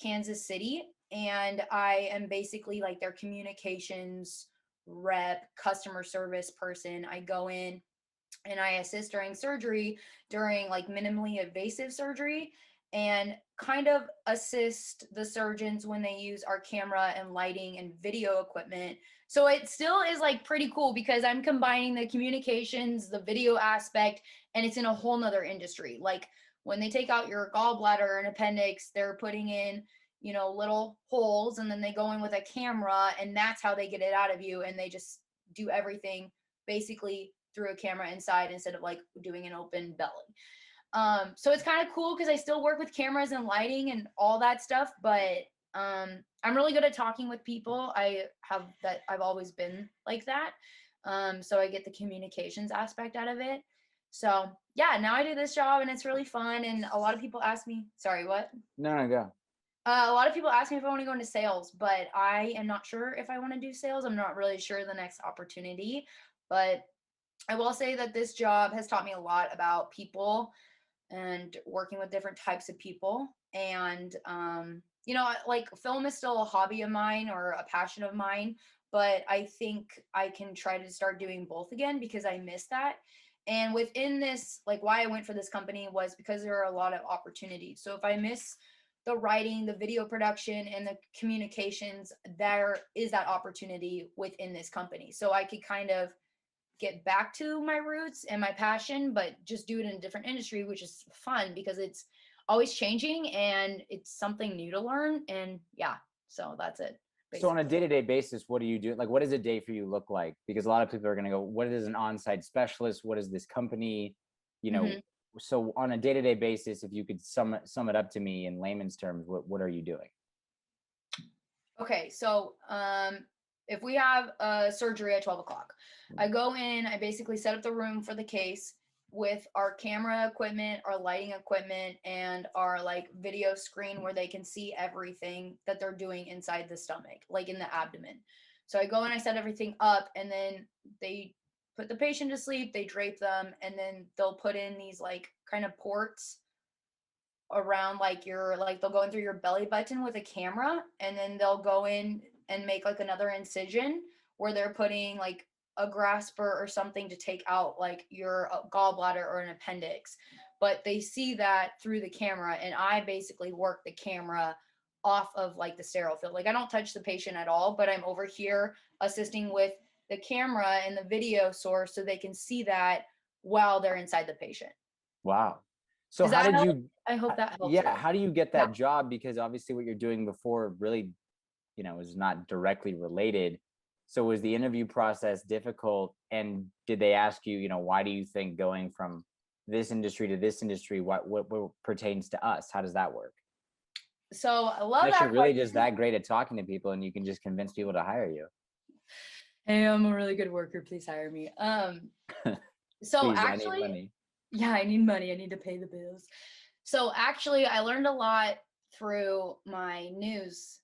Kansas City. And I am basically like their communications rep, customer service person. I go in and I assist during surgery, during like minimally invasive surgery, and kind of assist the surgeons when they use our camera and lighting and video equipment. So it still is like pretty cool because I'm combining the communications, the video aspect, and it's in a whole nother industry. Like when they take out your gallbladder and appendix, they're putting in, you know, little holes and then they go in with a camera and that's how they get it out of you. And they just do everything basically through a camera inside instead of like doing an open belly. So it's kind of cool because I still work with cameras and lighting and all that stuff, but I'm really good at talking with people. I've always been like that. So I get the communications aspect out of it. So yeah, now I do this job and it's really fun. And a lot of people ask me, sorry, what? No, go. A lot of people ask me if I want to go into sales, but I am not sure if I want to do sales. I'm not really sure the next opportunity, but I will say that this job has taught me a lot about people and working with different types of people. And, you know, like film is still a hobby of mine or a passion of mine, but I think I can try to start doing both again because I miss that. And within this, like why I went for this company was because there are a lot of opportunities. So if I miss the writing, the video production, and the communications, there is that opportunity within this company. So I could kind of get back to my roots and my passion, but just do it in a different industry, which is fun because it's always changing and it's something new to learn. And yeah, so that's it. So on a Basically. day-to-day basis, what do you do? Like, what does a day for you look like? Because a lot of people are going to go, what is an on-site specialist? What is this company? You know, Mhm. so on a day-to-day basis, if you could sum it up to me in layman's terms, what are you doing? Okay, so if we have a surgery at 12 o'clock, I go in, I basically set up the room for the case with our camera equipment, our lighting equipment, and our like video screen where they can see everything that they're doing inside the stomach, like in the abdomen. So I go in, I set everything up, and then they put the patient to sleep, they drape them, and then they'll put in these like kind of ports around like your like they'll go in through your belly button with a camera and then they'll go in and make like another incision where they're putting like a grasper or something to take out like your gallbladder or an appendix, but they see that through the camera and I basically work the camera off of like the sterile field. Like I don't touch the patient at all, but I'm over here assisting with the camera and the video source so they can see that while they're inside the patient. Wow. So Does how that did help? you, I hope that helps yeah, you. how do you get Yeah. that job? Because obviously what you're doing before really, is not directly related. So was the interview process difficult? And did they ask you, why do you think going from this industry to this industry, what pertains to us? How does that work? So I love Unless you're that really just question. that great at talking to people and you can just convince people to hire you. Hey, I'm a really good worker. Please hire me. So Please, I need actually, money. yeah, I need money. I need to pay the bills. So actually, I learned a lot through my news,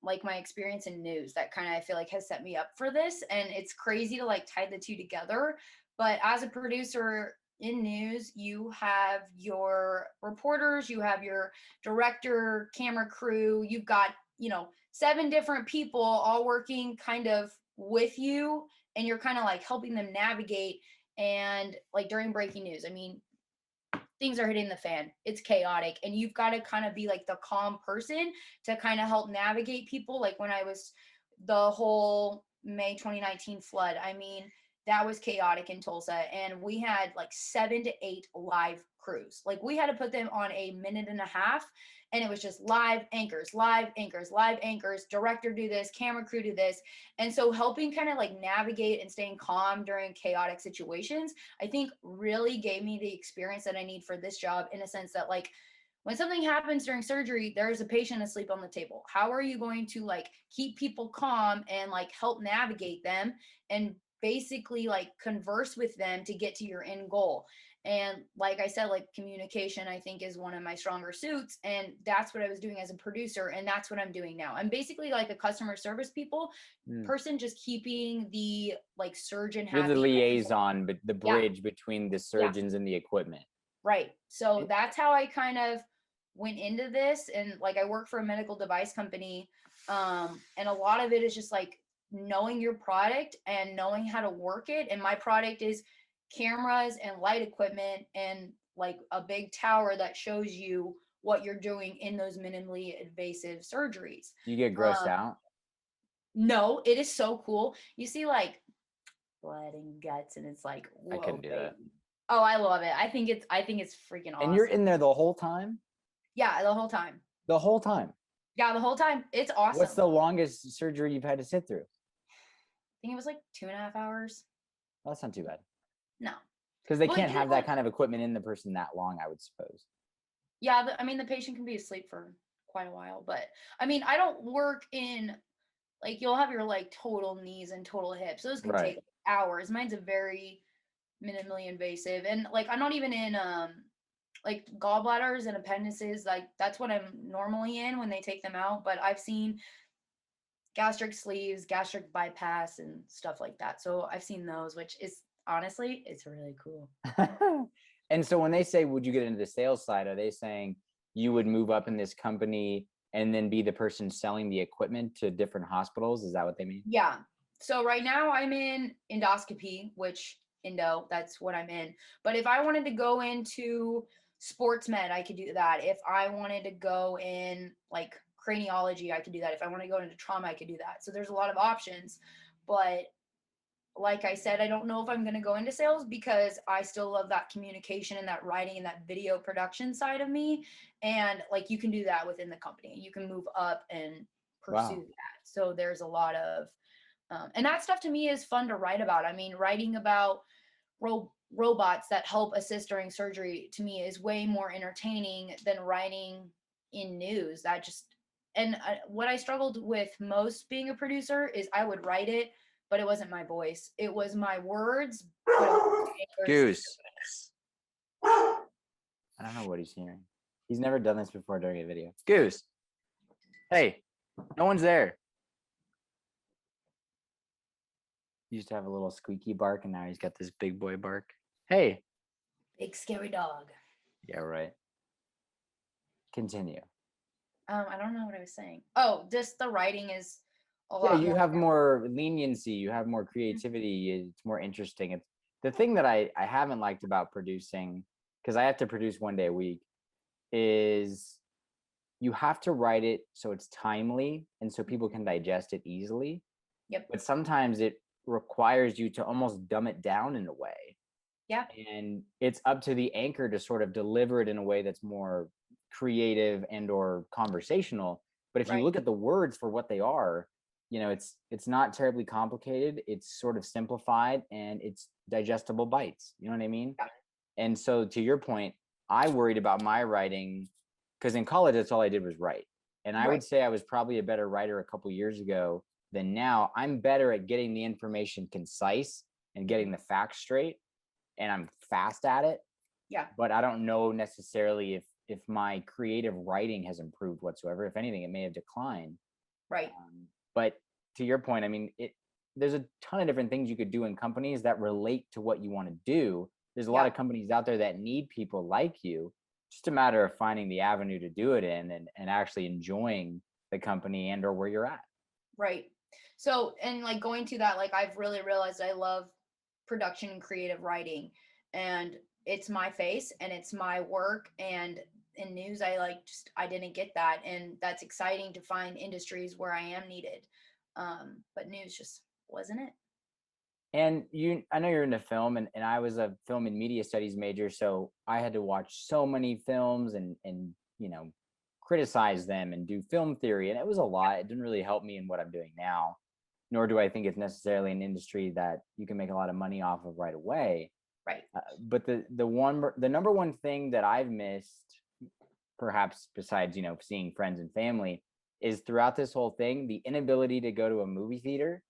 like my experience in news. That kind of I feel like has set me up for this, and it's crazy to like tie the two together. But as a producer in news, you have your reporters, you have your director, camera crew, you've got, you know, 7 different people all working kind of with you, and you're kind of like helping them navigate. And like during breaking news, I mean, things are hitting the fan. It's chaotic. And you've got to kind of be like the calm person to kind of help navigate people. Like when I was the whole May 2019 flood, I mean, that was chaotic in Tulsa. And we had like 7 to 8 live crews. Like we had to put them on a minute and a half. And it was just live anchors, live anchors, live anchors, director do this, camera crew do this. And so helping kind of like navigate and staying calm during chaotic situations, I think really gave me the experience that I need for this job in a sense that like when something happens during surgery, there's a patient asleep on the table. How are you going to like keep people calm and like help navigate them and basically like converse with them to get to your end goal? And like I said, like communication, I think is one of my stronger suits. And that's what I was doing as a producer. And that's what I'm doing now. I'm basically like a customer service Mm. person, just keeping the like surgeon You're the happy. liaison, but the Yeah. bridge between the Yeah. surgeons and the equipment. Right. So that's how I kind of went into this. And like I work for a medical device company. And a lot of it is just like knowing your product and knowing how to work it. And my product is cameras and light equipment and like a big tower that shows you what you're doing in those minimally invasive surgeries. Do you get grossed Um, out? no, it is so cool. You see like blood and guts, and it's like, I couldn't whoa, do that. baby. Oh, I love it. I think it's freaking And you're awesome. in there the whole time? Yeah, the whole time. The whole time. Yeah, the whole time. It's awesome. What's the longest surgery you've had to sit through? I think it was like 2.5 hours. Well, that's not too bad. No. Because they Well, can't you have know- that kind of equipment in the person that long, I would suppose. Yeah, I mean, the patient can be asleep for quite a while, but I mean, I don't work in like you'll have your like total knees and total hips. Those can Right. take hours. Mine's a very minimally invasive, and like I'm not even in like gallbladders and appendices. Like that's what I'm normally in when they take them out. But I've seen gastric sleeves, gastric bypass, and stuff like that. So I've seen those, which is honestly, it's really cool. And so when they say, would you get into the sales side, are they saying you would move up in this company and then be the person selling the equipment to different hospitals? Is that what they mean? Yeah. So right now I'm in endoscopy, which that's what I'm in. But if I wanted to go into sports med, I could do that. If I wanted to go in like craniology, I could do that. If I want to go into trauma, I could do that. So there's a lot of options. But like I said, I don't know if I'm going to go into sales because I still love that communication and that writing and that video production side of me. And like you can do that within the company. You can move up and pursue Wow. that. So there's a lot of, and that stuff to me is fun to write about. I mean, writing about robots that help assist during surgery to me is way more entertaining than writing in news. What I struggled with most being a producer is I would write it, but it wasn't my voice. It was my words. But it was Goose. I don't know what he's hearing. He's never done this before during a video. Goose. Hey, no one's there. He used to have a little squeaky bark, and now he's got this big boy bark. Hey. Big scary dog. Yeah, right. Continue. I don't know what I was saying. Oh, just the writing is a Yeah, lot you more. have more leniency, you have more creativity, it's more interesting. It's the thing that I haven't liked about producing, because I have to produce 1 day a week, is you have to write it so it's timely and so people can digest it easily. Yep. But sometimes it requires you to almost dumb it down in a way. Yeah. And it's up to the anchor to sort of deliver it in a way that's more creative and or conversational. But if you Right. look at the words for what they are, it's not terribly complicated. It's sort of simplified and it's digestible bites. You know what I mean? Yeah. And so to your point, I worried about my writing because in college, that's all I did was write. And I would say I was probably a better writer a couple years ago than now. I'm better at getting the information concise and getting the facts straight. And I'm fast at it. Yeah. But I don't know necessarily if my creative writing has improved whatsoever. If anything, it may have declined. Right. But to your point, I mean, there's a ton of different things you could do in companies that relate to what you want to do. There's a lot of companies out there that need people like you. Just a matter of finding the avenue to do it in and actually enjoying the company and or where you're at. Right. So, and like going to that, like I've really realized I love production and creative writing, and it's my face and it's my work. And in news, I didn't get that, and that's exciting to find industries where I am needed. But news just wasn't it. And I know you're into film, and I was a film and media studies major, so I had to watch so many films and criticize them and do film theory, and it was a lot. It didn't really help me in what I'm doing now, nor do I think it's necessarily an industry that you can make a lot of money off of right away. Right. But the number one thing that I've missed, perhaps besides seeing friends and family, is throughout this whole thing the inability to go to a movie theater.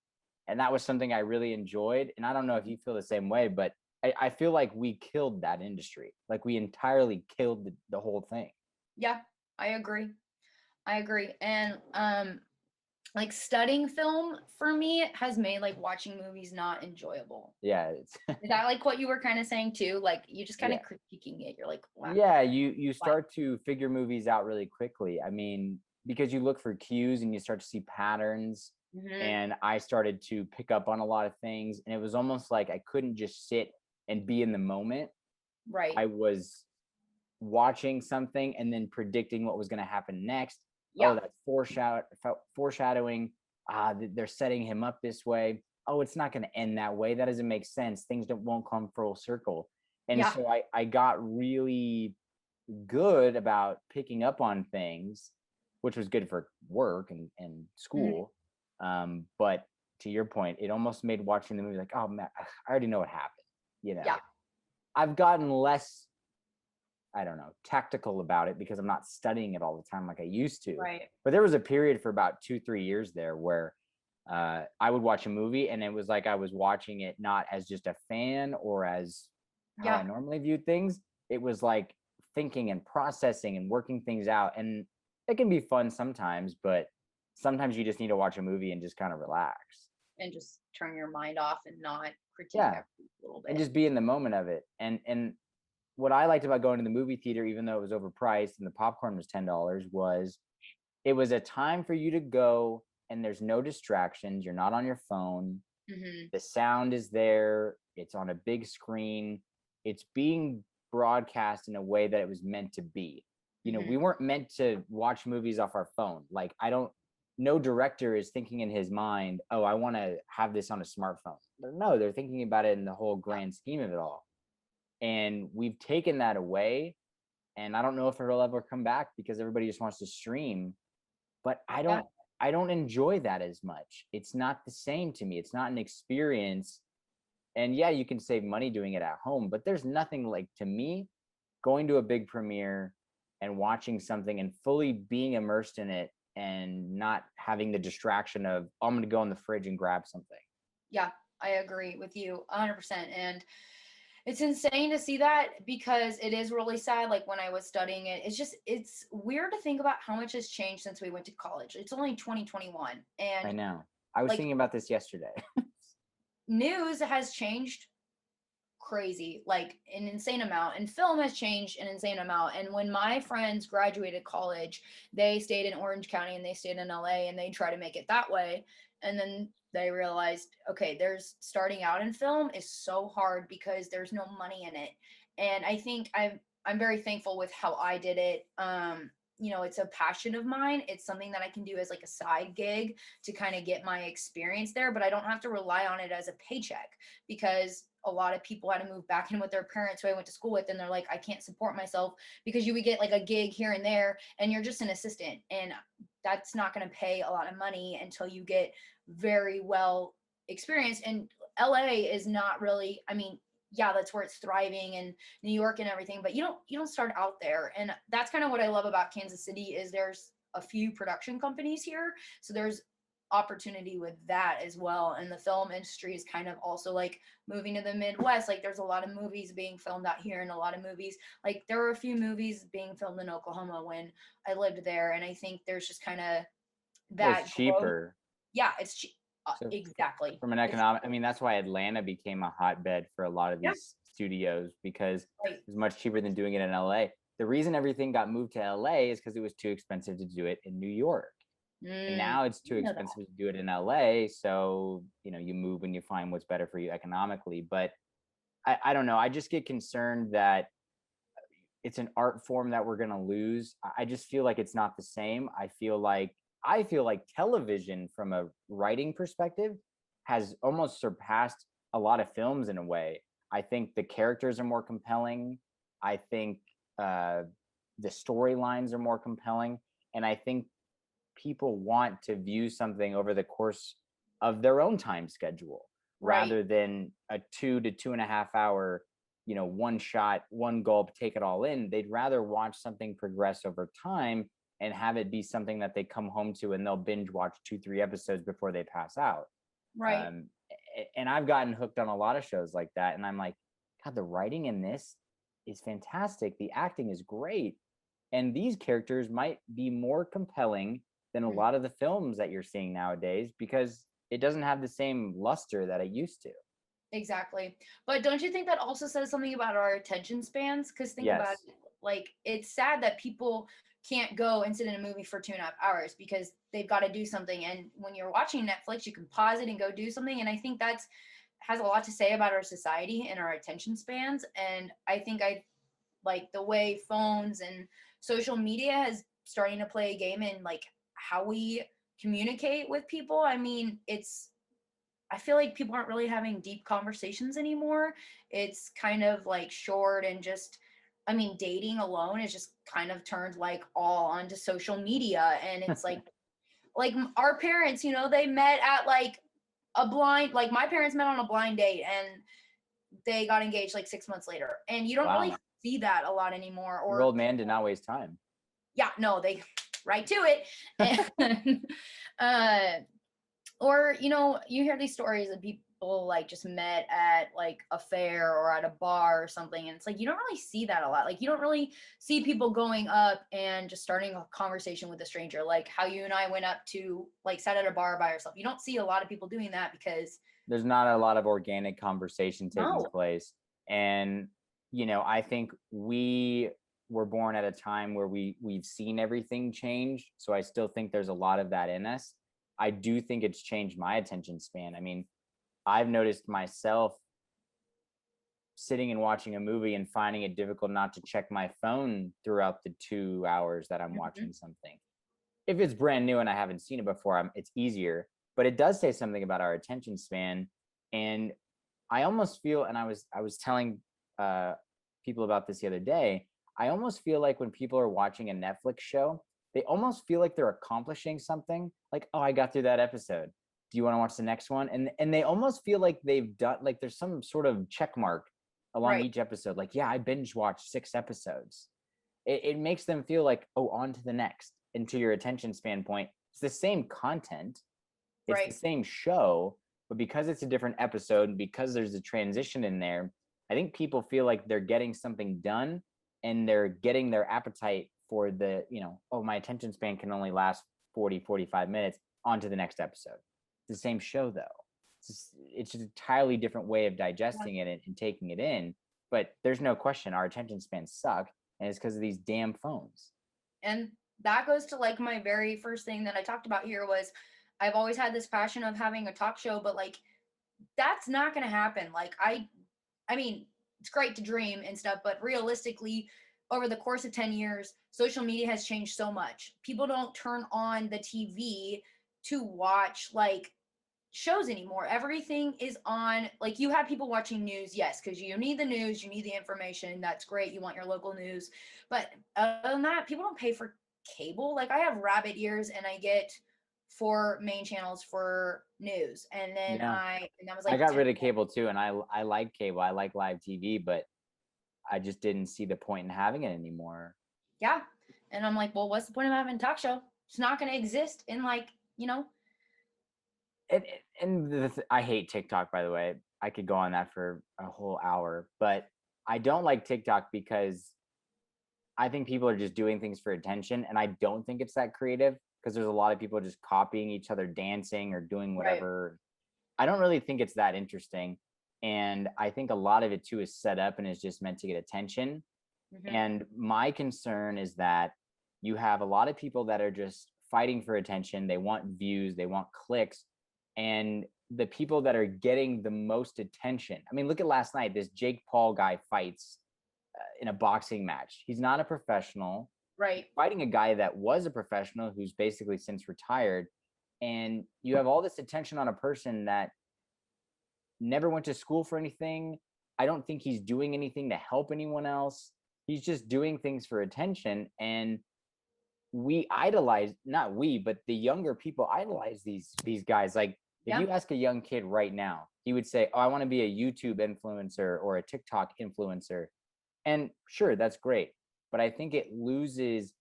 And that was something I really enjoyed. And I don't know if you feel the same way, but I feel like we killed that industry. Like we entirely killed the whole thing. Yeah, I agree. I agree. And like studying film for me has made like watching movies not enjoyable. Yeah, it's Is that like what you were kind of saying too? Like you just kind of yeah. critiquing it. You're like, wow, Yeah, you what? start to figure movies out really quickly. I mean, because you look for cues and you start to see patterns. Hmm. And I started to pick up on a lot of things. And it was almost like I couldn't just sit and be in the moment. Right. I was watching something and then predicting what was going to happen next. Oh, Yeah. that's foreshadowing. They're setting him up this way. Oh, it's not going to end that way. That doesn't make sense. Things won't come full circle. And Yeah. so I got really good about picking up on things, which was good for work and Hmm. school. But to your point, it almost made watching the movie like, oh man, I already know what happened. You know, Yeah. I've gotten less, I don't know, tactical about it because I'm not studying it all the time like I used to. Right. But there was a period for about 2-3 years there where I would watch a movie and it was like I was watching it not as just a fan or as how I Yeah. normally viewed things. It was like thinking and processing and working things out. And it can be fun sometimes, but sometimes you just need to watch a movie and just kind of relax. And just turn your mind off and not critique Yeah. every little And bit. just be in the moment of it. And what I liked about going to the movie theater, even though it was overpriced and the popcorn was $10, was it was a time for you to go and there's no distractions. You're not on your phone. Hmm. The sound is there. It's on a big screen. It's being broadcast in a way that it was meant to be. You know, Hmm. we weren't meant to watch movies off our phone. Like, no director is thinking in his mind, oh, I want to have this on a smartphone. No, they're thinking about it in the whole Yeah. grand scheme of it all. And we've taken that away. And I don't know if it'll ever come back because everybody just wants to stream. But Yeah. I don't enjoy that as much. It's not the same to me. It's not an experience. And yeah, you can save money doing it at home, but there's nothing like, to me, going to a big premiere and watching something and fully being immersed in it and not having the distraction of, oh, I'm going to go in the fridge and grab something. Yeah. I agree with you 100%. And it's insane to see that because it is really sad. Like when I was studying it, it's weird to think about how much has changed since we went to college. It's only 2021. I And know. I was like thinking about this yesterday. news has changed crazy, like an insane amount, and film has changed an insane amount. And when my friends graduated college, they stayed in Orange County and they stayed in LA and they try to make it that way. And then they realized, okay, there's starting out in film is so hard because there's no money in it. And I think I'm very thankful with how I did it. It's a passion of mine. It's something that I can do as like a side gig to kind of get my experience there, but I don't have to rely on it as a paycheck because a lot of people had to move back in with their parents who I went to school with, and they're like, I can't support myself because you would get like a gig here and there, and you're just an assistant, and that's not going to pay a lot of money until you get very well experienced. And LA is not really, I mean, yeah, that's where it's thriving, and New York and everything, but you don't start out there. And that's kind of what I love about Kansas City is there's a few production companies here, so there's opportunity with that as well. And the film industry is kind of also like moving to the Midwest. Like there's a lot of movies being filmed out here, and a lot of movies, like there were a few movies being filmed in Oklahoma when I lived there. And I think there's just kind of Well, it's that growth. cheaper. Yeah, it's cheap. So Exactly. from an It's economic, I mean, that's why Atlanta became a hotbed for a lot of yeah, these studios because it right. was much cheaper than doing it in LA. The reason everything got moved to LA is because it was too expensive to do it in New York. And Mm, now it's too you know that. expensive to do it in LA. So, you move when you find what's better for you economically. But I don't know. I just get concerned that it's an art form that we're gonna lose. I just feel like it's not the same. I feel like television from a writing perspective has almost surpassed a lot of films in a way. I think the characters are more compelling. I think uh, the storylines are more compelling, and I think people want to view something over the course of their own time schedule Right. rather than a 2 to 2.5 hour, one shot, one gulp, take it all in. They'd rather watch something progress over time and have it be something that they come home to and they'll binge watch 2, 3 episodes before they pass out. Right. um, and I've gotten hooked on a lot of shows like that, and I'm like, God, the writing in this is fantastic. The acting is great. And these characters might be more compelling than a Mhm. lot of the films that you're seeing nowadays because it doesn't have the same luster that it used to. Exactly. But don't you think that also says something about our attention spans? Because think about Yes. it, like it's sad that people can't go and sit in a movie for 2.5 hours because they've got to do something. And when you're watching Netflix, you can pause it and go do something. And I think that's has a lot to say about our society and our attention spans. And I think I like the way phones and social media is starting to play a game in like how we communicate with people. I mean, I feel like people aren't really having deep conversations anymore. It's kind of like short and just, I mean, dating alone is just kind of turned like all onto social media. And it's like our parents, they met at like a blind, like my parents met on a blind date and they got engaged like 6 months later. And you don't really Wow. see that a lot anymore. Your Or old man did not waste time. yeah, no, they right to it. And, uh, or you hear these stories of people like just met at like a fair or at a bar or something, and it's like you don't really see that a lot. Like you don't really see people going up and just starting a conversation with a stranger, like how you and I went up to like sat at a bar by ourselves. You don't see a lot of people doing that because There's not a lot of organic conversation taking no. place. And, I think we were born at a time where we've seen everything change. So I still think there's a lot of that in us. I do think it's changed my attention span. I mean, I've noticed myself sitting and watching a movie and finding it difficult not to check my phone throughout the 2 hours that I'm Mhm. watching something. If it's brand new and I haven't seen it before, it's easier. But it does say something about our attention span. And I almost feel, and I was telling uh, people about this the other day. I almost feel like when people are watching a Netflix show, they almost feel like they're accomplishing something. Like, oh, I got through that episode. Do you want to watch the next one? And they almost feel like they've done, like there's some sort of check mark along Right. each episode. Like, yeah, I binge watched 6 episodes. It makes them feel like, oh, on to the next. And to your attention span point, it's the same content, it's the Right. same show, but because it's a different episode and because there's a transition in there, I think people feel like they're getting something done and they're getting their appetite for oh, my attention span can only last 40, 45 minutes, on to the next episode. It's the same show though. It's just an entirely different way of Yeah. digesting it and taking it in. But there's no question our attention spans suck, and it's because of these damn phones. And that goes to like my very first thing that I talked about here was I've always had this passion of having a talk show, but like that's not going to happen. Like I mean, it's great to dream and stuff, but realistically, over the course of 10 years, social media has changed so much. People don't turn on the TV to watch like shows anymore. Everything is on, like, you have people watching news, yes, because you need the news, you need the information. That's great. You want your local news. But other than that, people don't pay for cable. Like, I have rabbit ears and I get 4 main channels for news. Yeah. And that was I like got 10. rid of cable too, and I like cable. I like live TV, but I just didn't see the point in having it anymore. Yeah. And I'm like, well, what's the point of having a talk show? It's not going to exist in like, And I hate TikTok, by the way. I could go on that for a whole hour, but I don't like TikTok because I think people are just doing things for attention, and I don't think it's that creative because there's a lot of people just copying each other dancing or doing right. whatever. I don't really think it's that interesting, and I think a lot of it too is set up and is just meant to get attention. Hmm. And my concern is that you have a lot of people that are just fighting for attention. They want views, they want clicks. And the people that are getting the most attention, I mean, look at last night. This Jake Paul guy fights in a boxing match. He's not a professional. He's Right. fighting a guy that was a professional who's basically since retired. And you have all this attention on a person that never went to school for anything. I don't think he's doing anything to help anyone else. He's just doing things for attention. And we idolize, not we, but the younger people idolize these guys. Like if Yeah. you ask a young kid right now, he would say, oh, I want to be a YouTube influencer or a TikTok influencer. And sure, that's great. But I think it loses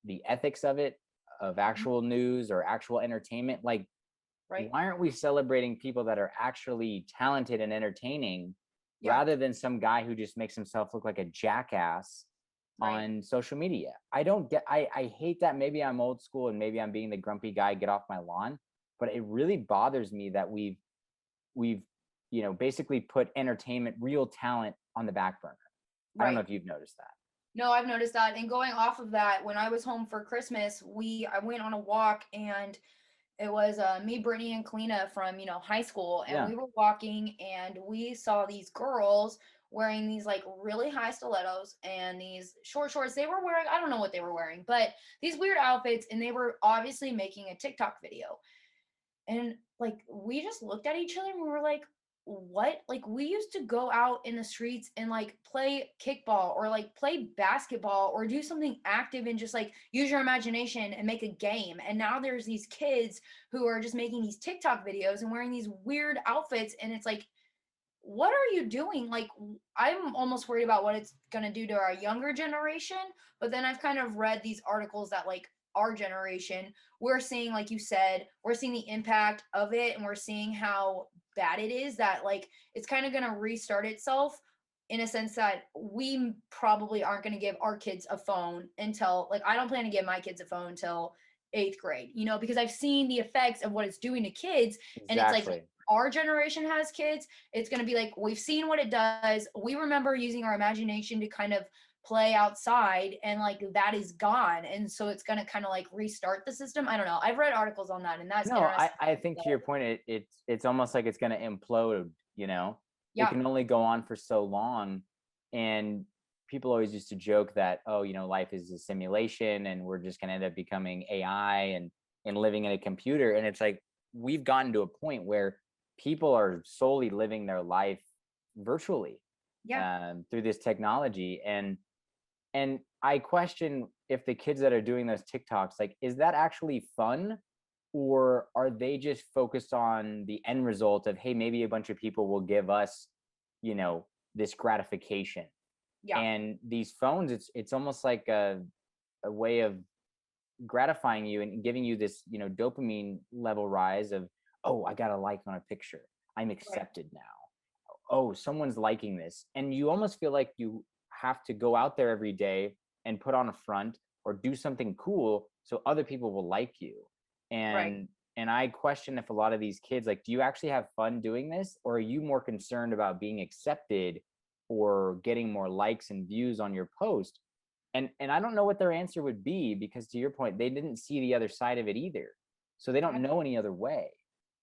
the ethics of it, of Mhm. actual news or actual entertainment. Like, Right. why aren't we celebrating people that are actually talented and entertaining Yeah. rather than some guy who just makes himself look like a jackass Right. on social media. I hate that. Maybe I'm old school and maybe I'm being the grumpy guy, get off my lawn, but it really bothers me that we've basically put entertainment, real talent on the back burner. I don't know Right. if you've noticed that. No, I've noticed that. And going off of that, when I was home for Christmas, I went on a walk, and it was me, Brittany, and Kalina from high school, and Yeah. we were walking, and we saw these girls wearing these like really high stilettos and these short shorts. They were wearing, I don't know what they were wearing, but these weird outfits, and they were obviously making a TikTok video. And like we just looked at each other and we were like, what? Like we used to go out in the streets and like play kickball or like play basketball or do something active and just like use your imagination and make a game. And now there's these kids who are just making these TikTok videos and wearing these weird outfits. And it's like, what are you doing? Like, I'm almost worried about what it's going to do to our younger generation. But then I've kind of read these articles that, like, our generation, we're seeing, like you said, we're seeing the impact of it, and we're seeing how bad it is, that, like, it's kind of going to restart itself in a sense that we probably aren't going to give our kids a phone until, like, I don't plan to give my kids a phone until eighth grade, because I've seen the effects of what it's doing to kids. And it's like, Exactly. our generation has kids, it's going to be like, we've seen what it does. We remember using our imagination to kind of play outside, and like that is gone. And so it's going to kind of like restart the system. I don't know. I've read articles on that, and that's No, I, interesting. I think to your point, it's almost like it's going to implode. It Yeah. can only go on for so long, and people always used to joke that, oh, life is a simulation, and we're just going to end up becoming AI and living in a computer. And it's like we've gotten to a point where people are solely living their life virtually Yeah. through this technology, and I question if the kids that are doing those TikToks, like, is that actually fun? Or are they just focused on the end result of, hey, maybe a bunch of people will give us, this gratification? Yeah. And these phones, it's almost like a way of gratifying you and giving you this, dopamine level rise of, oh, I got a like on a picture. I'm Right. accepted now. Oh, someone's liking this. And you almost feel like you have to go out there every day and put on a front or do something cool so other people will like you. Right. And I question if a lot of these kids, like, do you actually have fun doing this, or are you more concerned about being accepted or getting more likes and views on your post? And I don't know what their answer would be, because to your point, they didn't see the other side of it either. So they don't Right. know any other way.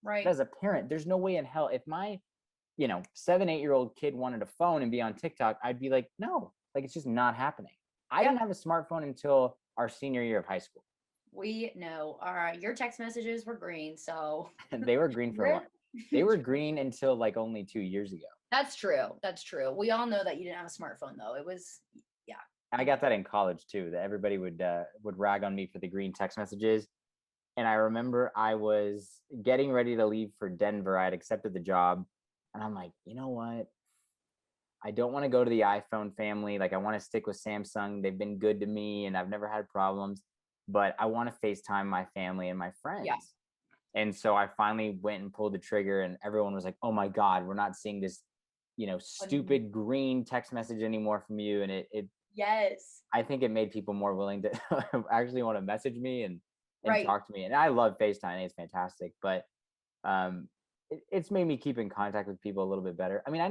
But Right. as a parent, there's no way in hell, if my 7, 8-year-old kid wanted a phone and be on TikTok, I'd be like, no, like, it's just not happening. I Yeah. didn't have a smartphone until our senior year of high school. We know. All right. Your text messages were green. So And they were green for a while. we're- They were green until like only 2 years ago. that's true. That's true. We all know that you didn't have a smartphone, though. It was, yeah. I got that in college too, that everybody would rag on me for the green text messages. And I remember I was getting ready to leave for Denver. I had accepted the job, and I'm like, you know what? I don't want to go to the iPhone family. Like, I want to stick with Samsung. They've been good to me and I've never had problems, but I want to FaceTime my family and my Yeah. friends. And so I finally went and pulled the trigger, and everyone was like, oh my God, we're not seeing this, stupid green text message anymore from you. And Yes. I think it made people more willing to actually want to message me and Right. talk to me. And I love FaceTime. It's fantastic, but it's made me keep in contact with people a little bit better. I mean, I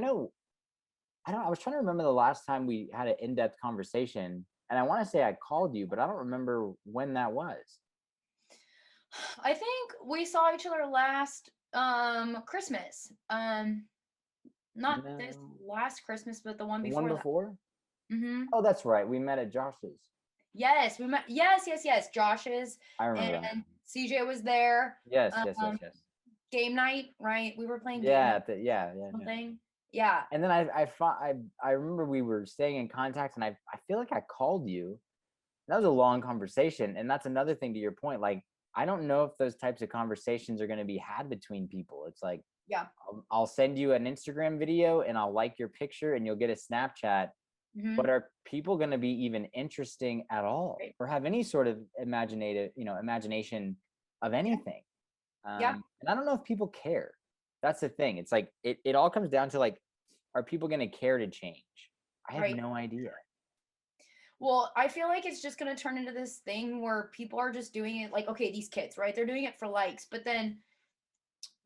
was trying to remember the last time we had an in-depth conversation, and I want to say I called you, but I don't remember when that was. I think we saw each other last Christmas. Not this No, last Christmas, but the one the one before that. before. Mm-hmm. Oh, that's right. We met at Josh's. Yes, we met. Yes, yes, yes. Josh's, I remember that. and CJ was there. Yes, yes, yes, Um, yes. game night, right? We were playing game Yeah, night, yeah, yeah, yeah. something. Yeah. And then I remember we were staying in contact, and I feel like I called you. That was a long conversation, and that's another thing to your point. Like, I don't know if those types of conversations are going to be had between people. It's like, Yeah. I'll send you an Instagram video and I'll like your picture and you'll get a Snapchat. Mm-hmm. But are people going to be even interesting at all, Right. or have any sort of imagination of anything? Yeah. And I don't know if people care. That's the thing. It's like it all comes down to, like, are people going to care to change? I have Right. no idea. Well, I feel like it's just going to turn into this thing where people are just doing it like, okay, these kids, right? They're doing it for likes, but then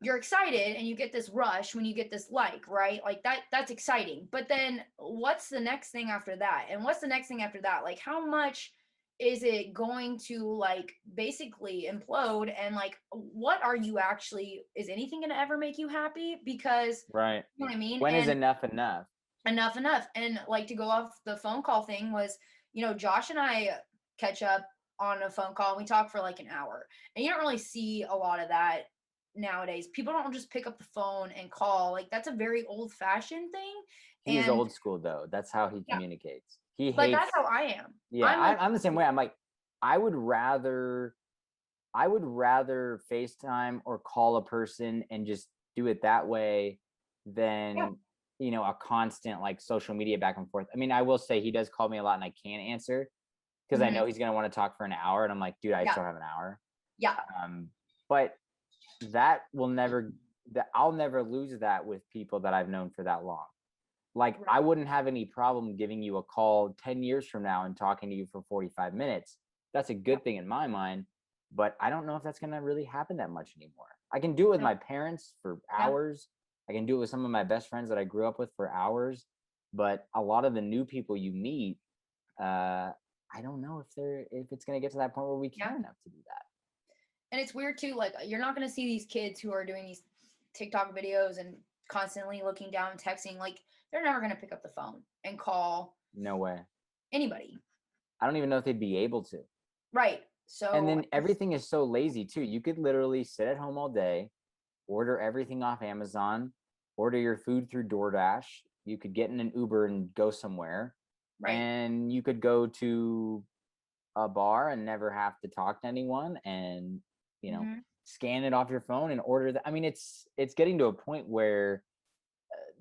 you're excited and you get this rush when you get this like, right? Like that's exciting. But then what's the next thing after that? And what's the next thing after that? Like how much is it going to like basically implode, and like what are you actually, is anything going to ever make you happy? Because Right. you know what I mean? When is And enough enough? enough. And like to go off the phone call thing was, Josh and I catch up on a phone call and we talk for like an hour. And you don't really see a lot of that nowadays. People don't just pick up the phone and call. Like that's a very old fashioned thing. He is And old school though. That's how he yeah, communicates. He but hates. that's how I am. Yeah, I'm like, I'm the same way. I'm like, I would rather FaceTime or call a person and just do it that way yeah, than, a constant like social media back and forth. I mean, I will say he does call me a lot and I can't answer because I mhm, know he's going to want to talk for an hour. And I'm like, dude, I yeah, still have an hour. yeah, But that will never, that I'll never lose that with people that I've known for that long. Like, right, I wouldn't have any problem giving you a call 10 years from now and talking to you for 45 minutes. That's a yeah, good thing in my mind, but I don't know if that's going to really happen that much anymore. I can do it with no, my parents for yeah. hours. I can do it with some of my best friends that I grew up with for hours, but a lot of the new people you meet, I don't know if it's going to get to that point where we Yeah. care enough to do that. And it's weird too. Like you're not gonna see these kids who are doing these TikTok videos and constantly looking down, texting. Like they're never gonna pick up the phone and call No way. anybody. I don't even know if they'd be able to. Right. And So then everything is so lazy too. You could literally sit at home all day, order everything off Amazon, order your food through DoorDash. You could get in an Uber and go somewhere, right. and you could go to a bar and never have to talk to anyone, and Hmm. scan it off your phone and order that. I mean, it's getting to a point where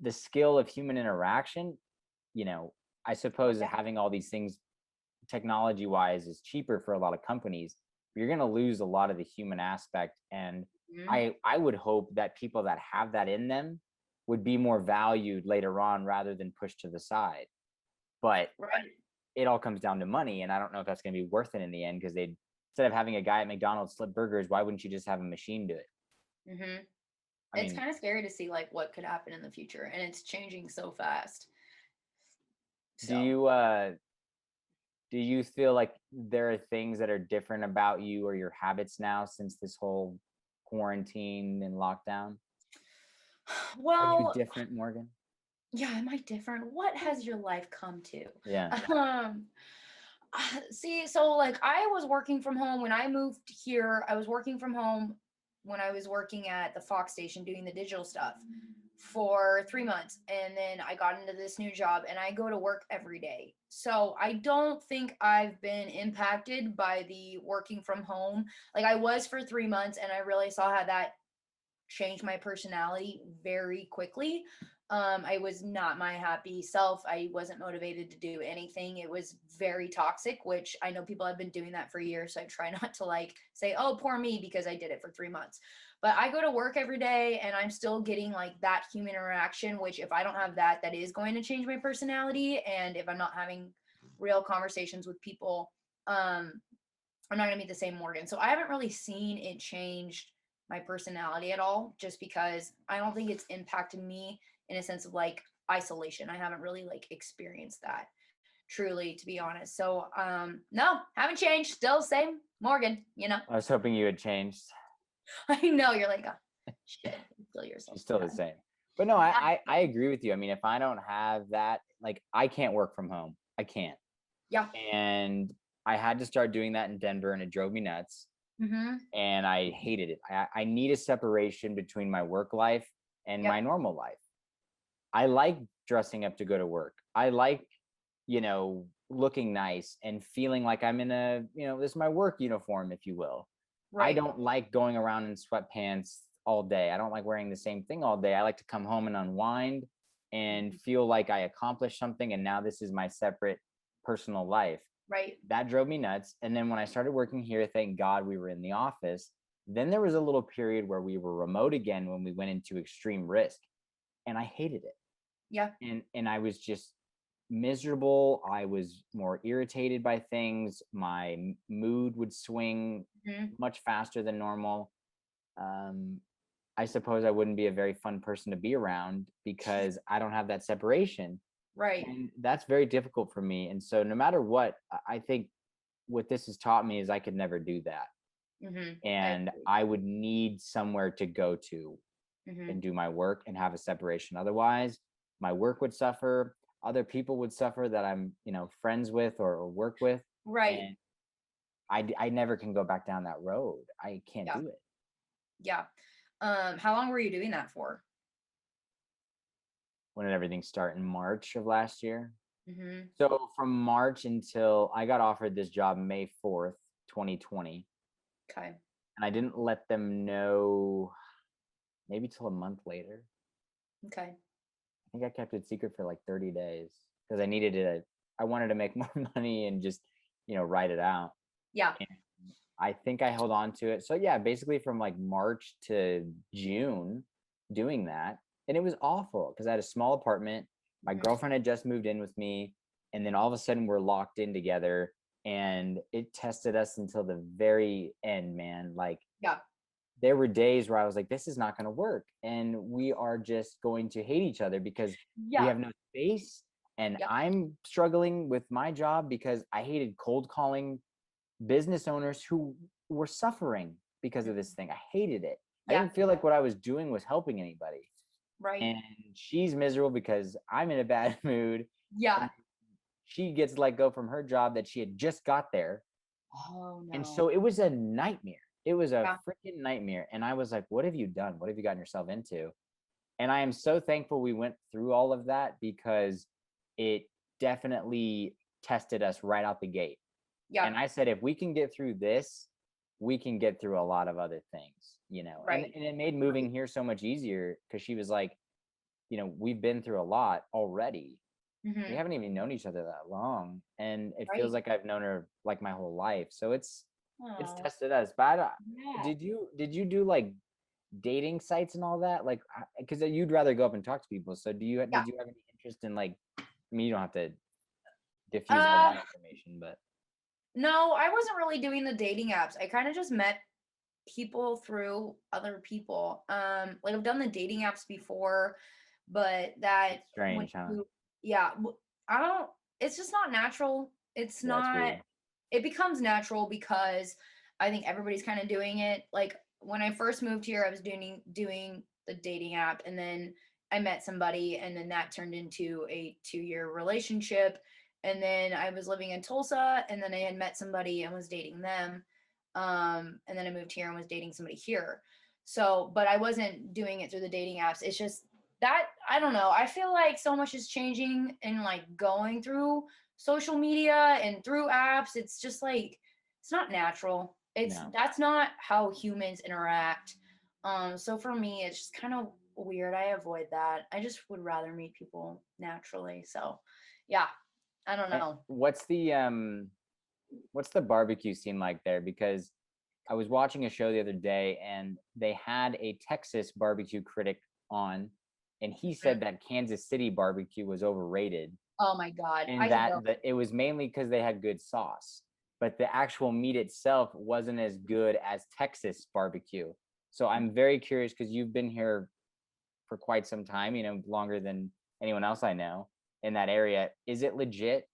the skill of human interaction, you know, I suppose Yeah. having all these things technology wise is cheaper for a lot of companies, but you're going to lose a lot of the human aspect. And Mhm. I would hope that people that have that in them would be more valued later on rather than pushed to the side. But Right. it all comes down to money, and I don't know if that's going to be worth it in the end, because they, instead of having a guy at McDonald's flip burgers, why wouldn't you just have a machine do it? Hmm. I It's mean, kind of scary to see like what could happen in the future, and it's changing so fast. do So you do you feel like there are things that are different about you or your habits now since this whole quarantine and lockdown? Are you well, different, Morgan? yeah, am I different? What has your life come to? Yeah. Um, See, so like I was working from home when I moved here. I was working from home when I was working at the Fox station doing the digital stuff for 3 months. And then I got into this new job and I go to work every day. So I don't think I've been impacted by the working from home. Like I was for 3 months and I really saw how that changed my personality very quickly. I was not my happy self. I wasn't motivated to do anything. It was very toxic, which I know people have been doing that for years. So I try not to like say, oh, poor me, because I did it for 3 months. But I go to work every day and I'm still getting like that human interaction, which if I don't have that, that is going to change my personality. And if I'm not having real conversations with people, I'm not going to be the same Morgan. So I haven't really seen it change my personality at all, just because I don't think it's impacted me in a sense of like isolation. I haven't really like experienced that truly, to be honest. So no, haven't changed. Still same Morgan. I was hoping you had changed. I know you're like, oh, shit, kill yourself. She's still the same. But no, I agree with you. I mean, if I don't have that, like, I can't work from home. I can't. Yeah. And I had to start doing that in Denver, and it drove me nuts. Mm-hmm. And I hated it. I need a separation between my work life and my Yep. normal life. I like dressing up to go to work. I like, looking nice and feeling like I'm in this is my work uniform, if you will. I Right. don't like going around in sweatpants all day. I don't like wearing the same thing all day. I like to come home and unwind and Mhm. feel like I accomplished something, and now this is my separate personal life. Right. That drove me nuts. And then when I started working here, thank God we were in the office. Then there was a little period where we were remote again when we went into extreme risk, and I hated it. Yeah. and I was just miserable. I was more irritated by things. My mood would swing Mhm. much faster than normal. Um, I suppose I wouldn't be a very fun person to be around because I don't have that separation. Right. And that's very difficult for me. And so, no matter what, I think what this has taught me is I could never do that. I And agree. I would need somewhere to go to Mhm. and do my work and have a separation. Otherwise, my work would suffer. Other people would suffer that I'm, friends with or work with. Right. And I never can go back down that road. I can't Yeah. do it. Yeah. How long were you doing that for? When did everything start? In March of last year? Mhm. So from March until I got offered this job May 4th, 2020, Okay. and I didn't let them know maybe till a month later. Okay. I think I kept it secret for like 30 days because I needed it. I wanted to make more money and just, write it out. Yeah. And I think I held on to it. So yeah, basically from like March to June doing that. And it was awful because I had a small apartment. My Mhm. girlfriend had just moved in with me. And then all of a sudden we're locked in together. And it tested us until the very end, man. Like Yeah. there were days where I was like, this is not going to work. And we are just going to hate each other because we Yeah. have no space. And Yep. I'm struggling with my job because I hated cold calling business owners who were suffering because of this Mhm. thing. I hated it. I Yeah. didn't feel like what I was doing was helping anybody. Right. And she's miserable because I'm in a bad mood. Yeah. And she gets let go from her job that she had just got there. Oh And no. so it was a nightmare. It was a Yeah. freaking nightmare. And I was like, what have you done? What have you gotten yourself into? And I am so thankful we went through all of that because it definitely tested us right out the gate. Yeah. And I said, if we can get through this, we can get through a lot of other things, and, Right. and it made Right. moving here so much easier because she was like, we've been through a lot already. We Mhm. haven't even known each other that long. And it feels Right. like I've known her like my whole life. So it's Oh. tested us. But Yeah. did you do like dating sites and all that? Like, because you'd rather go up and talk to people. So Yeah. did you have any interest in like, I mean, you don't have to diffuse all Uh, that information, but no, I wasn't really doing the dating apps. I kind of just met people through other people. Like I've done the dating apps before, but that it's when strange, huh? you, yeah, I don't. It's just not natural. It's Yeah, it's not. weird. It becomes natural because I think everybody's kind of doing it. Like when I first moved here, I was doing the dating app, and then I met somebody, and then that turned into a 2-year relationship. And then I was living in Tulsa, and then I had met somebody and was dating them. And then I moved here and was dating somebody here. So, but I wasn't doing it through the dating apps. It's just that I don't know. I feel like so much is changing and like going through social media and through apps. It's just like it's not natural. It's No. That's not how humans interact. So for me, it's just kind of weird. I avoid that. I just would rather meet people naturally. So, yeah, I don't And know. what's the barbecue scene like there? Because I was watching a show the other day and they had a Texas barbecue critic on, and he Mhm. said that Kansas City barbecue was overrated Oh my God, and I can that go. it was mainly because they had good sauce, but the actual meat itself wasn't as good as Texas barbecue. So I'm very curious because you've been here for quite some time, longer than anyone else I know in that area. Is it legit?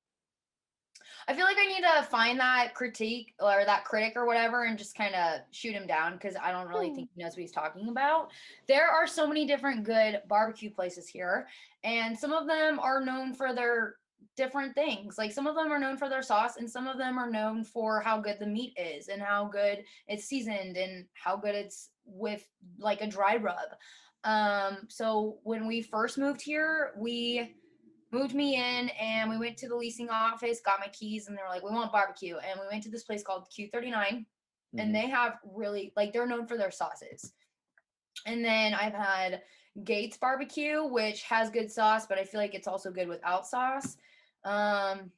I feel like I need to find that critique or that critic or whatever and just kind of shoot him down because I don't really think he knows what he's talking about. There are so many different good barbecue places here, and some of them are known for their different things. Like some of them are known for their sauce, and some of them are known for how good the meat is and how good it's seasoned and how good it's with like a dry rub. So when we first moved here, we moved me in and we went to the leasing office, got my keys, and they were like, we want barbecue. And we went to this place called Q39, and Hmm. they have really, like, they're known for their sauces. And then I've had Gates Barbecue, which has good sauce, but I feel like it's also good without sauce. Um,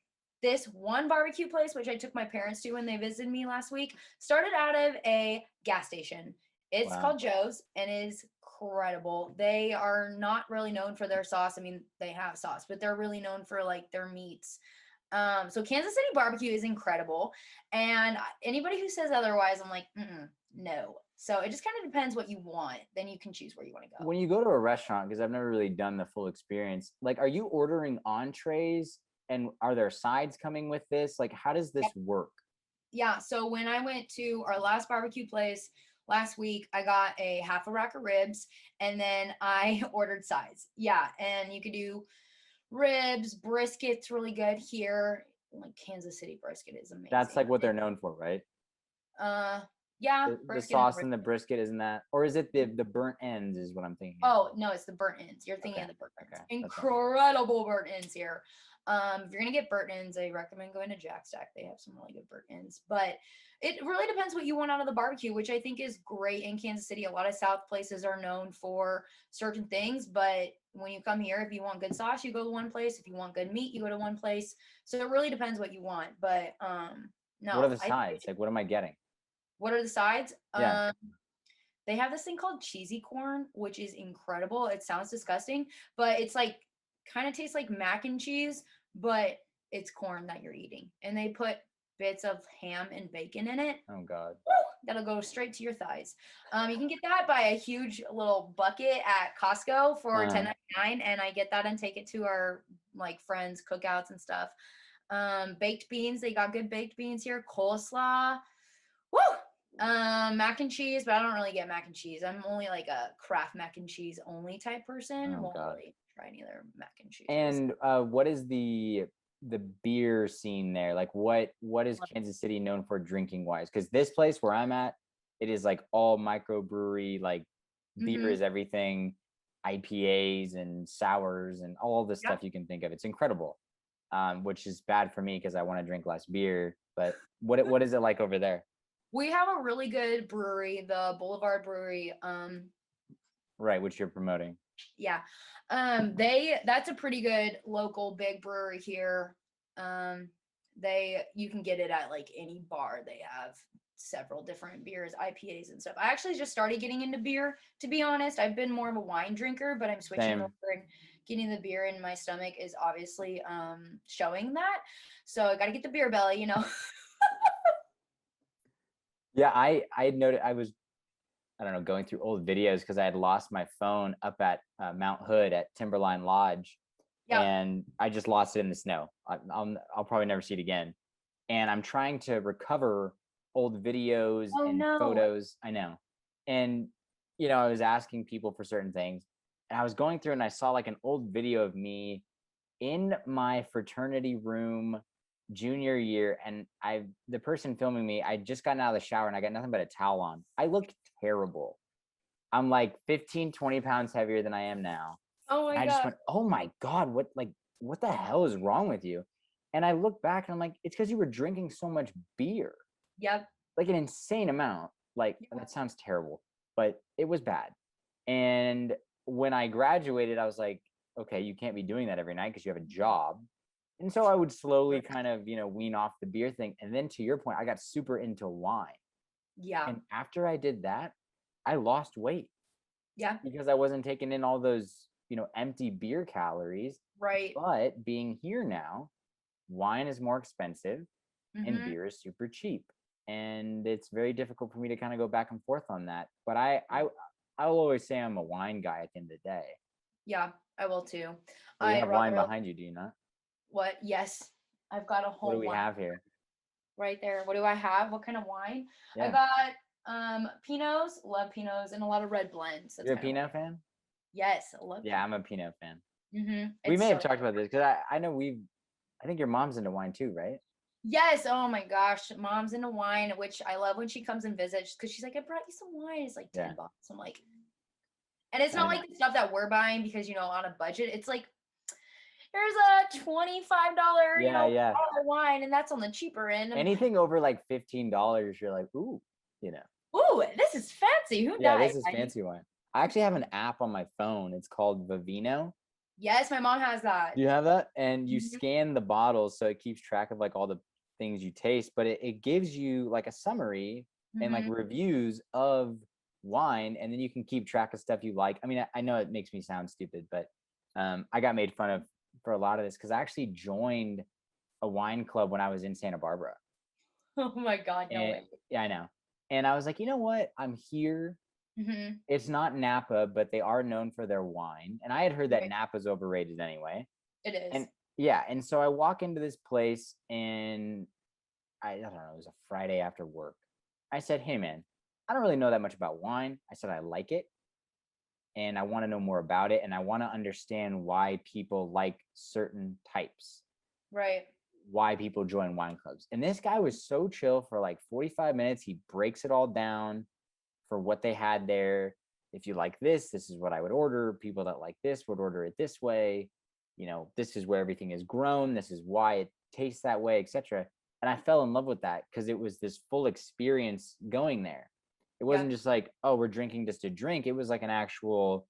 this one barbecue place, which I took my parents to when they visited me last week, started out of a gas station. It's Wow. called Joe's and is incredible. They are not really known for their sauce. I mean, they have sauce, but they're really known for like their meats. So Kansas City barbecue is incredible, and anybody who says otherwise, I'm like, no. So it just kind of depends what you want. Then you can choose where you want to go. When you go to a restaurant, because I've never really done the full experience, like, are you ordering entrees and are there sides coming with this? Like, how does this work? Yeah. So when I went to our last barbecue place last week, I got a half a rack of ribs and then I ordered sides. Yeah. And you could do ribs, brisket's really good here. Like Kansas City brisket is amazing. That's like what they're known for, right? Yeah. The sauce and the brisket, isn't that, or is it the burnt ends is what I'm thinking? Oh no, it's the burnt ends. You're thinking of the burnt ends. Okay. Incredible burnt ends here. If you're gonna get burnt ends, I recommend going to Jack Stack. They have some really good burnt ends, but it really depends what you want out of the barbecue, which I think is great in Kansas City. A lot of South places are known for certain things, but when you come here, if you want good sauce, you go to one place. If you want good meat, you go to one place. So it really depends what you want. But no. What are the sides? Like, what am I getting? What are the sides? Yeah. They have this thing called cheesy corn, which is incredible. It sounds disgusting, but it's like kind of tastes like mac and cheese, but it's corn that you're eating. And they put bits of ham and bacon in it. Oh God. Woo! That'll go straight to your thighs. You can get that by a huge little bucket at Costco for $10.99, and I get that and take it to our like friends' cookouts and stuff. Baked beans, they got good baked beans here. Coleslaw. Woo! Mac and cheese, but I don't really get mac and cheese. I'm only like a Kraft mac and cheese only type person. Won't really try any other mac and cheese. And what is the beer scene there? Like, what is Kansas City known for drinking wise? Because this place where I'm at, it is like all microbrewery, like beer is everything, IPAs and sours and all the stuff you can think of. It's incredible, which is bad for me because I want to drink less beer. But what is it like over there? We have a really good brewery, the Boulevard Brewery. Right, which you're promoting. Yeah. That's a pretty good local big brewery here. You can get it at like any bar. They have several different beers, IPAs and stuff. I actually just started getting into beer, to be honest. I've been more of a wine drinker, but I'm switching over, and getting the beer in my stomach is obviously showing that. So I got to get the beer belly, you know. Yeah, I had noted, I don't know, going through old videos because I had lost my phone up at Mount Hood at Timberline Lodge, and I just lost it in the snow. I'll probably never see it again, and I'm trying to recover old videos and photos. I know, and I was asking people for certain things, and I was going through and I saw like an old video of me in my fraternity room junior year, and the person filming me, I just gotten out of the shower and I got nothing but a towel on. I looked terrible. I'm like 15-20 pounds heavier than I am now. Oh my God. I just went, oh my God, what the hell is wrong with you? And I look back and I'm like, it's because you were drinking so much beer. Yep. Like an insane amount. Like, that sounds terrible, but it was bad. And when I graduated, I was like, okay, you can't be doing that every night because you have a job. And so I would slowly kind of, wean off the beer thing. And then to your point, I got super into wine. Yeah. And after I did that, I lost weight. Yeah. Because I wasn't taking in all those, empty beer calories. Right. But being here now, wine is more expensive and beer is super cheap. And it's very difficult for me to kind of go back and forth on that. But I'll always say I'm a wine guy at the end of the day. Yeah, I will too. You have wine behind you, do you not? What? Yes. I've got a whole What do we have here? Right there. What do I have? What kind of wine? Yeah. I got Pinots, love Pinots, and a lot of red blends. You're a Pinot fan? Yes, I love Yeah, I'm a Pinot fan. We may have talked about this because I know I think your mom's into wine too, right? Yes. Oh my gosh. Mom's into wine, which I love when she comes and visits because she's like, I brought you some wine. It's like $10. I'm like, and it's not like the stuff that we're buying because, on a budget. It's like, there's a $25, bottle of wine, and that's on the cheaper end. Anything over like $15, you're like, ooh, Ooh, this is fancy. Who died? This is fancy wine. I actually have an app on my phone. It's called Vivino. Yes, my mom has that. Do you have that? And you scan the bottles so it keeps track of like all the things you taste, but it gives you like a summary and like reviews of wine, and then you can keep track of stuff you like. I mean, I know it makes me sound stupid, but I got made fun of for a lot of this because I actually joined a wine club when I was in Santa Barbara. Oh my God, no And way. yeah, I know. And I was like, you know what? I'm here. Mm-hmm. It's not Napa, but they are known for their wine. And I had heard that Right. Napa's overrated anyway. It is. And yeah, and so I walk into this place and I don't know, it was a Friday after work. I said, hey man, I don't really know that much about wine. I said I like it and I want to know more about it and I want to understand why people like certain types, Right. why people join wine clubs. And this guy was so chill for like 45 minutes. He breaks it all down for what they had there. If you like this is what I would order. People that like this would order it this way. You know, this is where everything is grown. This is why it tastes that way, etc. And I fell in love with that because it was this full experience going there. It Yeah. wasn't just like, oh, we're drinking just a drink. It was like an actual,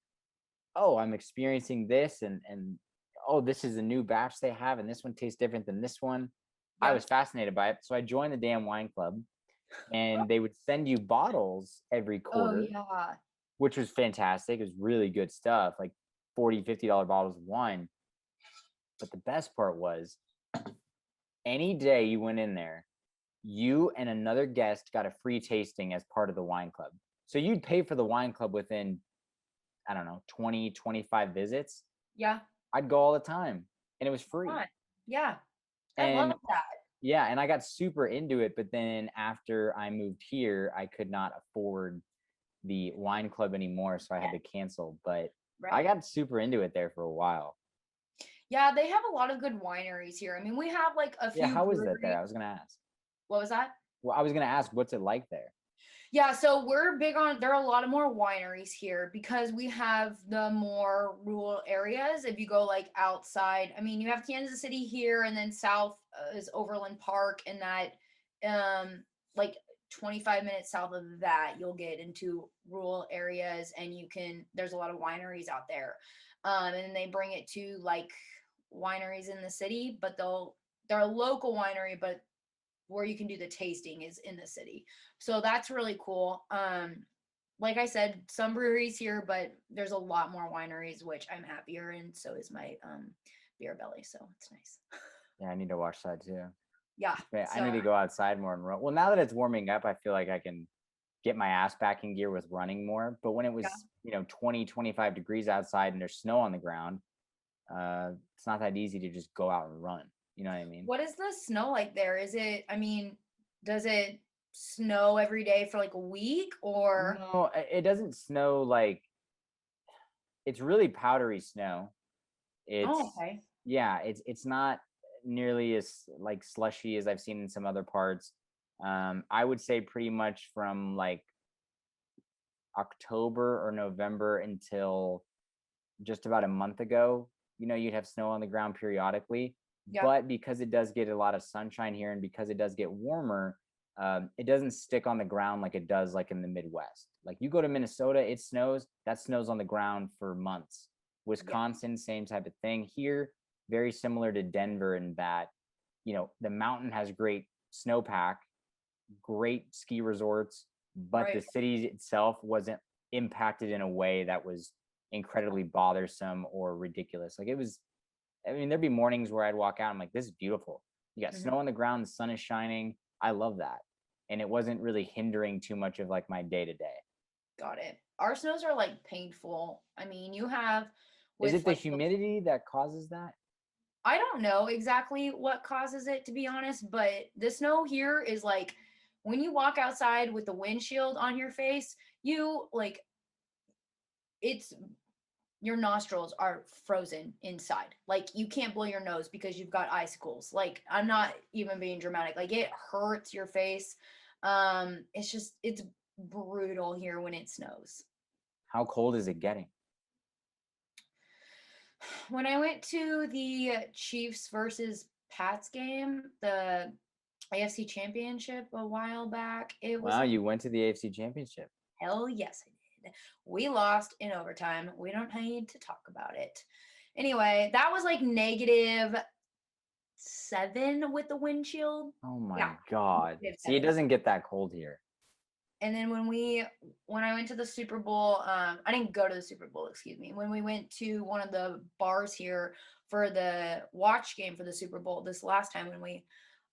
oh, I'm experiencing this and oh, this is a new batch they have and this one tastes different than this one. I Yeah. was fascinated by it. So I joined the damn wine club and they would send you bottles every Oh quarter, yeah. which was fantastic. It was really good stuff, like $40, $50 bottles of wine. But the best part was any day you went in there, you and another guest got a free tasting as part of the wine club. So you'd pay for the wine club within, I don't know, 20, 25 visits. Yeah. I'd go all the time and it was free. Fun. Yeah. I love And that. yeah, and I got super into it. But then after I moved here, I could not afford the wine club anymore. So I had to cancel. But I Right. got super into it there for a while. Yeah, they have a lot of good wineries here. I mean, we have like a Yeah, few how is that there? breweries. I was gonna ask. What was that? Well, I was gonna ask, what's it like there? Yeah, so we're big on, there are a lot of more wineries here because we have the more rural areas. If you go like outside, I mean, you have Kansas City here, and then south is Overland Park, and that like 25 minutes south of that, you'll get into rural areas, and there's a lot of wineries out there. And they bring it to like wineries in the city, but they're a local winery, but where you can do the tasting is in the city. So that's really cool. Like I said, some breweries here, but there's a lot more wineries, which I'm happier in. So is my beer belly. So it's nice. Yeah, I need to watch that too. Yeah. Yeah, I So need to go outside more and run. Well, now that it's warming up, I feel like I can get my ass back in gear with running more. But when it yeah. was, 20, 25 degrees outside and there's snow on the ground, it's not that easy to just go out and run. You know what I mean? What is the snow like there? I mean, does it snow every day for like a week or? No, it doesn't snow like it's really powdery snow. Oh, It's okay. yeah, it's not nearly as like slushy as I've seen in some other parts. I would say pretty much from like October or November until just about a month ago, you'd have snow on the ground periodically. Yeah. But because it does get a lot of sunshine here and because it does get warmer, it doesn't stick on the ground like it does like in the Midwest. Like you go to Minnesota, it snows, that snows on the ground for months. Yeah. Wisconsin, same type of thing. Here, very similar to Denver in that, the mountain has great snowpack, great ski resorts, but the Right. city itself wasn't impacted in a way that was incredibly bothersome or ridiculous. Like it was, I mean, there'd be mornings where I'd walk out, I'm like, this is beautiful. You got Mhm. snow on the ground, the sun is shining. I love that. And it wasn't really hindering too much of like my day to day. Got it. Our snows are like painful. I mean, you have Is with it the like humidity that causes that? I don't know exactly what causes it, to be honest, but the snow here is like when you walk outside with the windshield on your face, you like it's your nostrils are frozen inside. Like you can't blow your nose because you've got icicles. Like I'm not even being dramatic. Like it hurts your face. It's brutal here when it snows. How cold is it getting? When I went to the Chiefs versus Pats game, the AFC Championship a while back, it was Wow, like, you went to the AFC Championship. hell yes, I did. We lost in overtime. We don't need to talk about it. Anyway, that was like -7 with the windshield. Oh my Yeah, God. See, it -7. doesn't get that cold here. And then when I went to the Super Bowl, I didn't go to the Super Bowl, excuse me. When we went to one of the bars here for the watch game for the Super Bowl this last time when we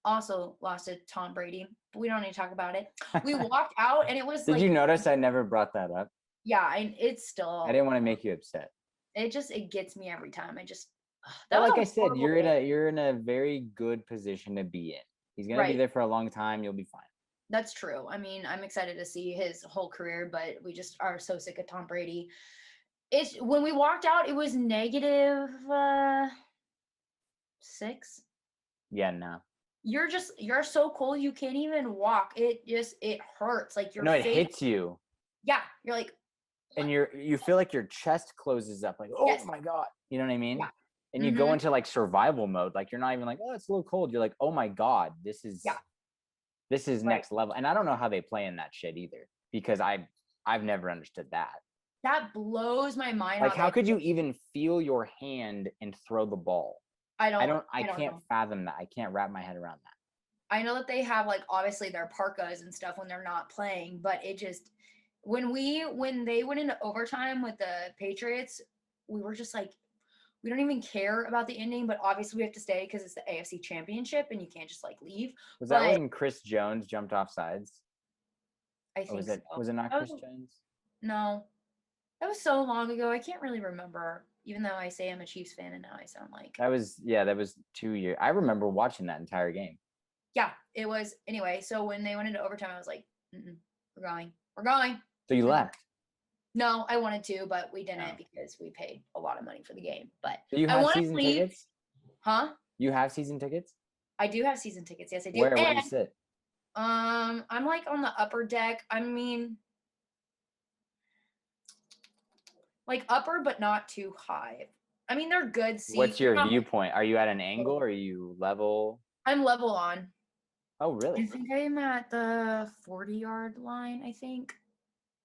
also lost to Tom Brady, but we don't need to talk about it. We walked out and it was Did like, you notice I never brought that up? yeah, it's I still, didn't want to make you upset. it gets me every time. That But was like a I said, horrible day. you're in a very good position to be in. He's gonna be Right. there for a long time. You'll be fine. That's true. I mean, I'm excited to see his whole career, but we just are so sick of Tom Brady. It's when we walked out, it was negative 6. Yeah, no. You're so cold you can't even walk. It hurts. Like your No, it face. hits you. Yeah, you're like, And you feel like your chest closes up, like, oh yes, my God. You know what I mean? yeah, And you go into like survival mode. Like you're not even like, oh, it's a little cold. You're like, oh my God, this is yeah, right. next level. And I don't know how they play in that shit either, because I've never understood that. That blows my mind. Like, how could you even feel your hand and throw the ball? I I don't can't know. fathom that. I can't wrap my head around that. I know that they have like obviously their parkas and stuff when they're not playing, but it just when they went into overtime with the Patriots, we were just like, we don't even care about the ending, but obviously we have to stay because it's the AFC Championship and you can't just like leave. Was that But when Chris Jones jumped off sides? I Or think so. was it not That Chris was- Jones? No, that was so long ago. I can't really remember. Even though I say I'm a Chiefs fan, and now I sound like That was 2 years. I remember watching that entire game. yeah, it was anyway. So when they went into overtime, I was like, we're going. So you Mhm. left. No, I wanted to, but we didn't Oh. because we paid a lot of money for the game. But So you I have wanted to season leave. tickets? Huh? You have season tickets? I do have season tickets. Yes, I do. Where do you And sit? I'm like on the upper deck. I mean, like upper, but not too high. I mean, they're good seats. What's your They're not- viewpoint? Are you at an angle or are you level? I'm level on. Oh, I really? think I'm at the 40-yard line, I think.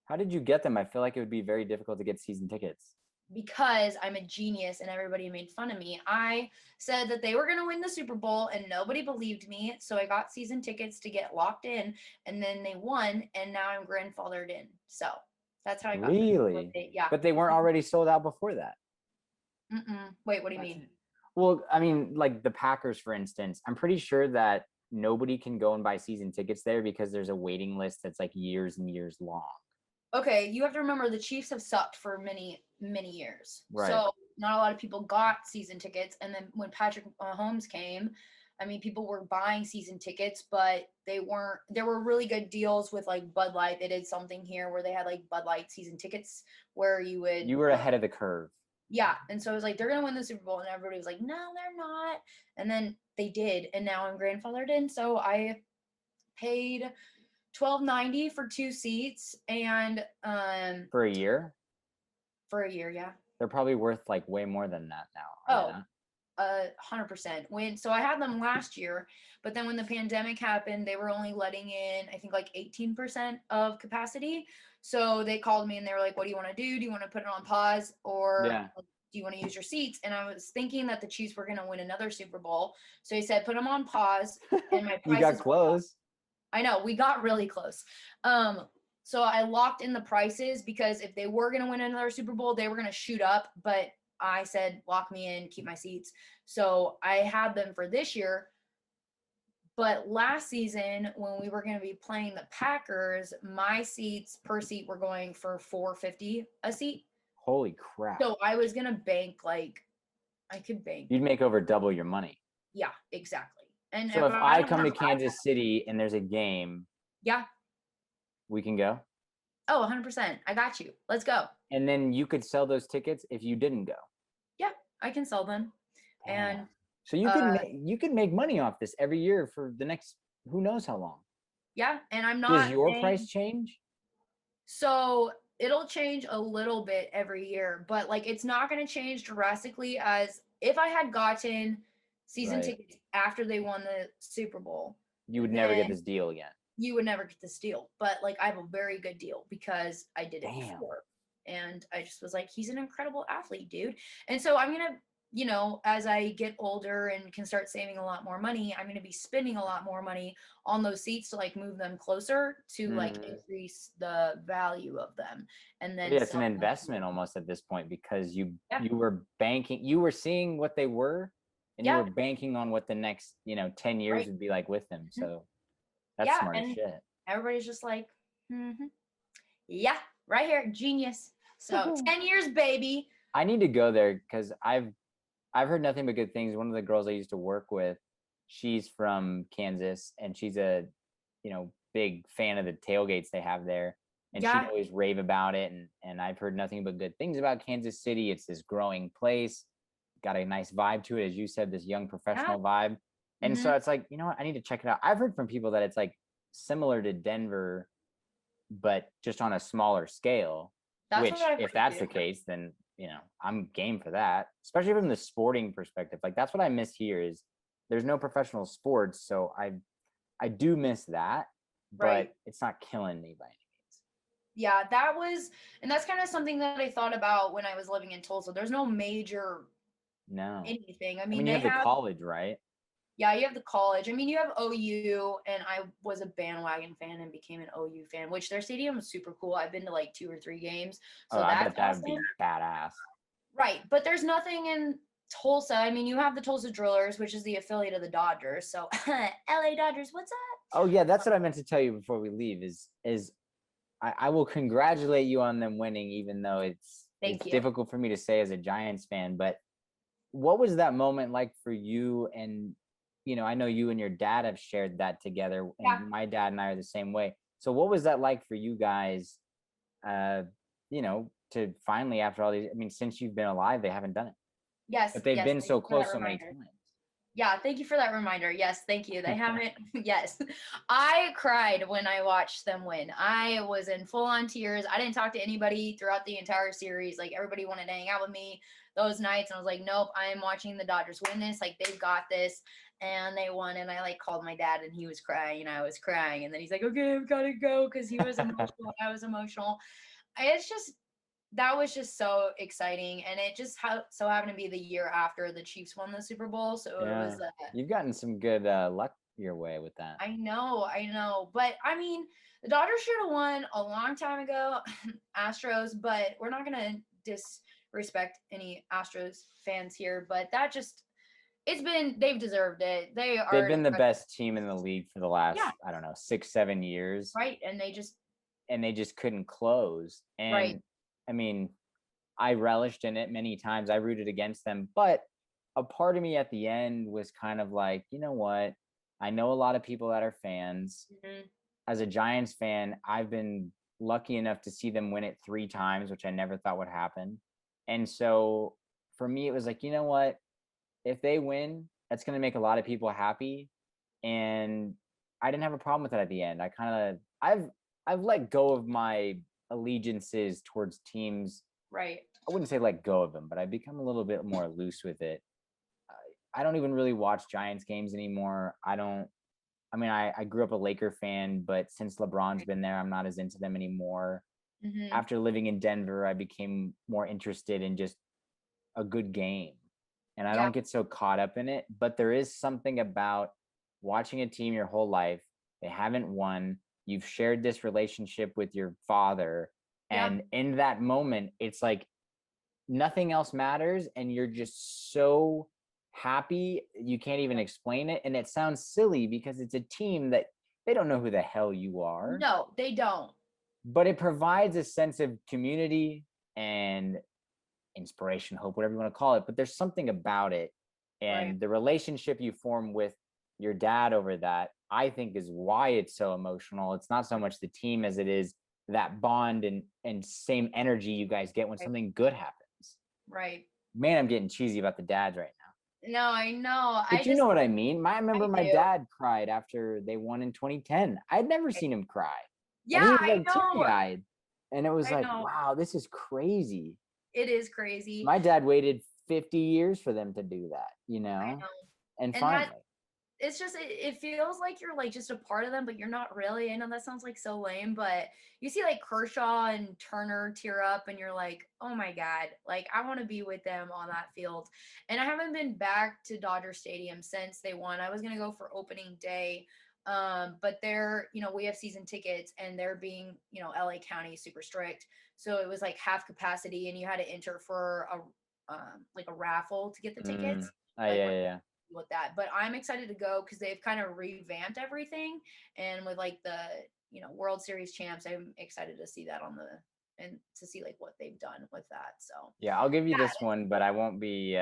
How did you get them? I feel like it would be very difficult to get season tickets. Because I'm a genius and everybody made fun of me. I said that they were going to win the Super Bowl and nobody believed me. So I got season tickets to get locked in and then they won and now I'm grandfathered in. So that's how I got them. Really? Yeah. But they weren't already sold out before that. Wait, what do you mean? Well, I mean, like the Packers, for instance, I'm pretty sure that nobody can go and buy season tickets there because there's a waiting list that's like years and years long. Okay, you have to remember the Chiefs have sucked for many, many years. Right. So not a lot of people got season tickets. And then when Patrick Mahomes came, I mean, people were buying season tickets, but they weren't. There were really good deals with like Bud Light. They did something here where they had like Bud Light season tickets where you would. You were ahead of the curve. Yeah, and so it was like they're gonna win the Super Bowl, and everybody was like, "No, they're not." And then they did, and now I'm grandfathered in, so I paid $12.90 for 2 seats, and For a year? for a year, yeah. They're probably worth like way more than that now. Are they not? 100%. So I had them last year, but then when the pandemic happened, they were only letting in, I think, like 18% of capacity. So they called me and they were like, "What do you want to do? Do you want to put it on pause, or Yeah. do you want to use your seats?" And I was thinking that the Chiefs were going to win another Super Bowl, so he said, "Put them on pause." And my You got prices. close. I know, we got really close. So I locked in the prices because if they were going to win another Super Bowl, they were going to shoot up. But I said, lock me in, keep my seats. So I had them for this year. But last season, when we were going to be playing the Packers, my seats per seat were going for $4.50 a seat. Holy crap. So I was going to bank I could bank. You'd make over double your money. Yeah, exactly. And So if I come to don't have Kansas City and there's a game, yeah. we can go? Oh, 100%. I got you. Let's go. And then you could sell those tickets if you didn't go. Yeah, I can sell them. And Damn. So you could make money off this every year for the next who knows how long. yeah, and I'm not. Does your paying- price change? So it'll change a little bit every year, but like it's not going to change drastically as if I had gotten season Right. tickets after they won the Super Bowl. You would never get then this deal again. You would never get this deal, but like I have a very good deal because I did it Damn. before. And I just was like, he's an incredible athlete, dude. And so I'm going to as I get older and can start saving a lot more money, I'm going to be spending a lot more money on those seats to like move them closer to like Mhm. increase the value of them and then Yeah, it's sell an them. investment almost at this point because you Yeah. you were banking, you were seeing what they were, and you Yeah. were banking on what the next 10 years Right. would be like with them. Mhm. So that's Yeah. smart as And shit. everybody's just like, yeah, right here. Genius. So 10 years, baby. I need to go there because I've heard nothing but good things. One of the girls I used to work with, she's from Kansas, and she's a big fan of the tailgates they have there, and she'd Yeah. always rave about it. And I've heard nothing but good things about Kansas City. It's this growing place, got a nice vibe to it, as you said, this young Yeah. professional vibe. And Hmm. so it's like, you know what, I need to check it out. I've heard from people that it's like similar to Denver, but just on a smaller scale. That's what Which, I've if heard that's too. the case, then I'm game for that. Especially from the sporting perspective. Like that's what I miss here is there's no professional sports, so I do miss that, Right. but it's not killing me by any means. Yeah, and that's kind of something that I thought about when I was living in Tulsa. There's no major No, anything. I I mean, mean you they have the have, college, right? yeah, you have the college. I mean, you have OU, and I was a bandwagon fan and became an OU fan, which their stadium is super cool. I've been to like 2 or 3 games, Oh, so I that's bet that would awesome. be badass. Right, but there's nothing in Tulsa. I mean, you have the Tulsa Drillers, which is the affiliate of the Dodgers. So, LA Dodgers, what's up? Oh yeah, that's what I meant to tell you before we leave. Is I will congratulate you on them winning, even though Thank it's you. difficult for me to say as a Giants fan. But what was that moment like for you? And I know you and your dad have shared that together, Yeah. and my dad and I are the same way. So what was that like for you guys? To finally, after all these, I mean, since you've been alive, they haven't done it, Yes. but they've Yes. been Thank so you for that close so many reminder. times. Yeah, thank you for that reminder. Yes, thank you. They haven't. Yes. I cried when I watched them win. I was in full on tears. I didn't talk to anybody throughout the entire series. Like everybody wanted to hang out with me those nights. And I was like, nope, I am watching the Dodgers win this. Like they've got this. And they won. And I like called my dad and he was crying and I was crying. And then he's like, okay, I've got to go because he was emotional. I was emotional. It's just that was just so exciting, and it just so happened to be the year after the Chiefs won the Super Bowl, so it Yeah, was. you've gotten some good luck your way with that. I know, but I mean, the Dodgers should have won a long time ago, Astros, but we're not gonna disrespect any Astros fans here, but they've deserved it. They They've are an been the incredible. best team in the league for the last, Yeah, I don't know, 6 7 years, right, and they just and they just couldn't close. right, And I mean, I relished in it many times. I rooted against them, but a part of me at the end was kind of like, you know what? I know a lot of people that are fans. mhm, As a Giants fan, I've been lucky enough to see them win it 3 times, which I never thought would happen. And so for me, it was like, you know what? If they win, that's going to make a lot of people happy. And I didn't have a problem with it at the end. I've let go of my allegiances towards teams. right, I wouldn't say let go of them, but I've become a little bit more loose with it. I don't even really watch Giants games anymore. I mean, I grew up a Laker fan, but since LeBron's been there, I'm not as into them anymore. hmm, After living in Denver, I became more interested in just a good game. And I yeah, don't get so caught up in it, but there is something about watching a team your whole life. They haven't won. You've shared this relationship with your father. yeah, And in that moment, it's like nothing else matters. And you're just so happy. You can't even explain it. And it sounds silly because it's a team that they don't know who the hell you are, no, they don't, but it provides a sense of community and inspiration, hope, whatever you want to call it. But there's something about it. right, And the relationship you form with your dad over that, I think, is why it's so emotional. It's not so much the team as it is that bond and same energy you guys get when right, something good happens. right. Man, I'm getting cheesy about the dads right now. No, I know. But you know what I mean. I remember I my do. dad cried after they won in 2010. I'd never seen him cry. And Yeah, he was I like know. teary-eyed. And it was I like, know. wow, this is crazy. It is crazy. My dad waited 50 years for them to do that, I know. and And that finally. it's just it feels like you're like just a part of them, but you're not really. I know that sounds like so lame, but you see like Kershaw and Turner tear up, and you're like, oh my god, like I want to be with them on that field. And I haven't been back to Dodger Stadium since they won. I was gonna go for opening day, but they're we have season tickets, and they're being LA County super strict, so it was like half capacity, and you had to enter for a like a raffle to get the Mm. tickets. Oh, Like yeah, yeah, yeah. with that. But I'm excited to go because they've kind of revamped everything. And with like the, World Series champs, I'm excited to see that and to see like what they've done with that. So Yeah, I'll give you yeah, this one, but I won't be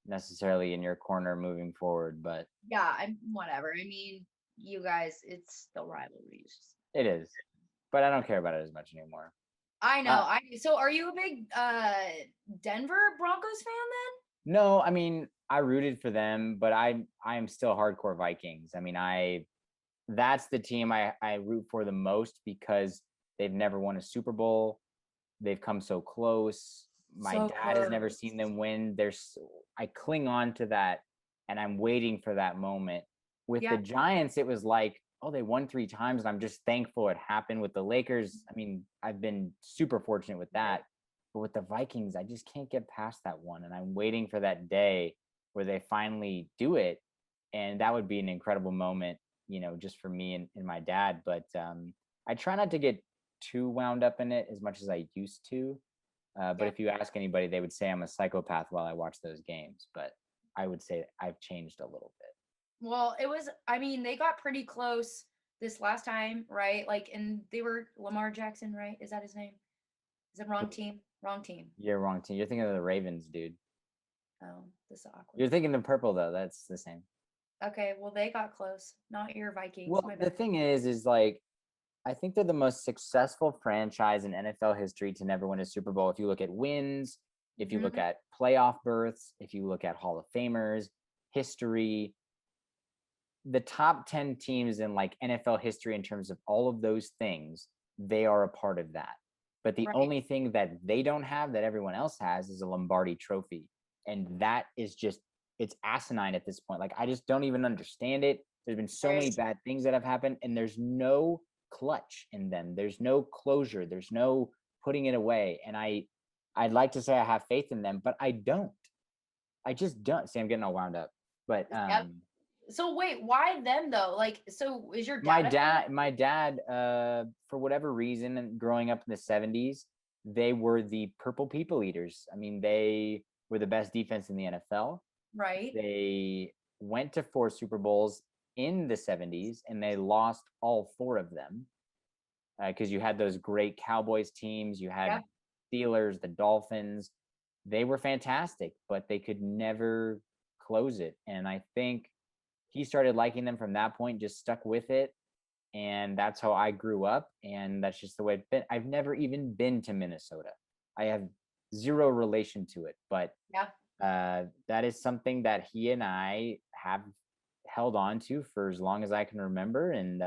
necessarily in your corner moving forward. But yeah, I'm whatever. I mean, you guys, it's the rivalries. it is. But I don't care about it as much anymore. I know. Uh, So are you a big Denver Broncos fan no, I mean I rooted for them, but I am still hardcore Vikings. I mean that's the team I root for the most because they've never won a Super Bowl. They've come so close. then? My So dad has never close. seen them win. I cling on to that, and I'm waiting for that moment. With the Yeah, Giants, it was like, oh, they won 3 times, and I'm just thankful it happened. With the Lakers, I mean, I've been super fortunate with that. But with the Vikings, I just can't get past that one, and I'm waiting for that day where they finally do it, and that would be an incredible moment, just for me and my dad. But I try not to get too wound up in it as much as I used to. But yeah. if you ask anybody, they would say I'm a psychopath while I watch those games. But I would say I've changed a little bit. Well, I mean, they got pretty close this last time, right? Like, and they were Lamar Jackson, right? Is that his name? Is it wrong team? Wrong team. You're wrong team. You're thinking of the Ravens, dude. Oh, this is awkward. You're thinking of purple though. That's the same. Okay, well, they got close. Not your Vikings. Well, My the bad. thing is like I think they're the most successful franchise in NFL history to never win a Super Bowl. If you look at wins, if you look Hmm. at playoff berths, if you look at Hall of Famers, history, the top 10 teams in like NFL history in terms of all of those things, they are a part of that. But the Right. only thing that they don't have that everyone else has is a Lombardi trophy. And that is just, it's asinine at this point. Like, I just don't even understand it. There's been so many Right. bad things that have happened, and there's no clutch in them. There's no closure. There's no putting it away. And I'd like to say I have faith in them, but I don't. I just don't. See, I'm getting all wound up. But Yep. So wait, why them though? Like, so is your my dad a fan? dad my dad for whatever reason, and growing up in the 70s, they were the purple people eaters. I mean, they were the best defense in the NFL. Right. They went to 4 Super Bowls in the 70s, and they lost all 4 of them, because you had those great Cowboys teams, you had Yep. Steelers, the Dolphins. They were fantastic, but they could never close it. And I think he started liking them from that point, just stuck with it. And that's how I grew up. And that's just the way it's been. I've never even been to Minnesota. I have zero relation to it, but Yeah. that is something that he and I have held on to for as long as I can remember. And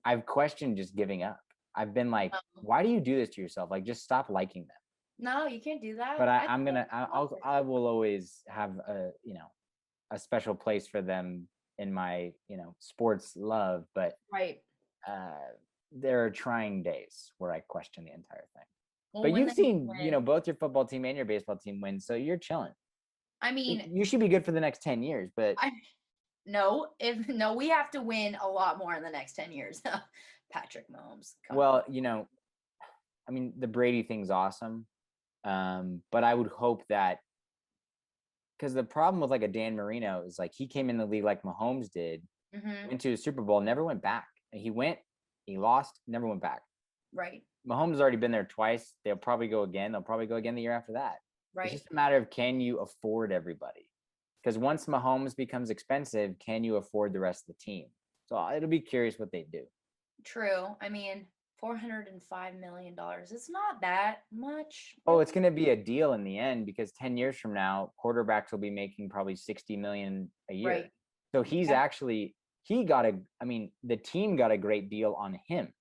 I've questioned just giving up. I've been like, Um, why do you do this to yourself? Like, just stop liking them. no, you can't do that. But I think that's I will always have a special place for them in my sports love. But right. uh, there are trying days where I question the entire thing. Well, But when you've they seen win, both your football team and your baseball team win, so you're chilling. I mean, You should be good for the next 10 years. But I no, if no, we have to win a lot more in the next 10 years. Patrick Mahomes, come on. well, I mean, the Brady thing's awesome. But I would hope that, because the problem with like a Dan Marino is like he came in the league like Mahomes did, Hmm. went to a Super Bowl, never went back. He went, he lost, never went back. Right. Mahomes has already been there twice. They'll probably go again. They'll probably go again the year after that. It's Right. just a matter of, can you afford everybody? Because once Mahomes becomes expensive, can you afford the rest of the team? So it'll be curious what they do. True. I mean, $405 million. It's not that much. Oh, it's going to be a deal in the end, because 10 years from now, quarterbacks will be making probably 60 million a year. Right. So he's Yeah. actually, he got I mean, the team got a great deal on him.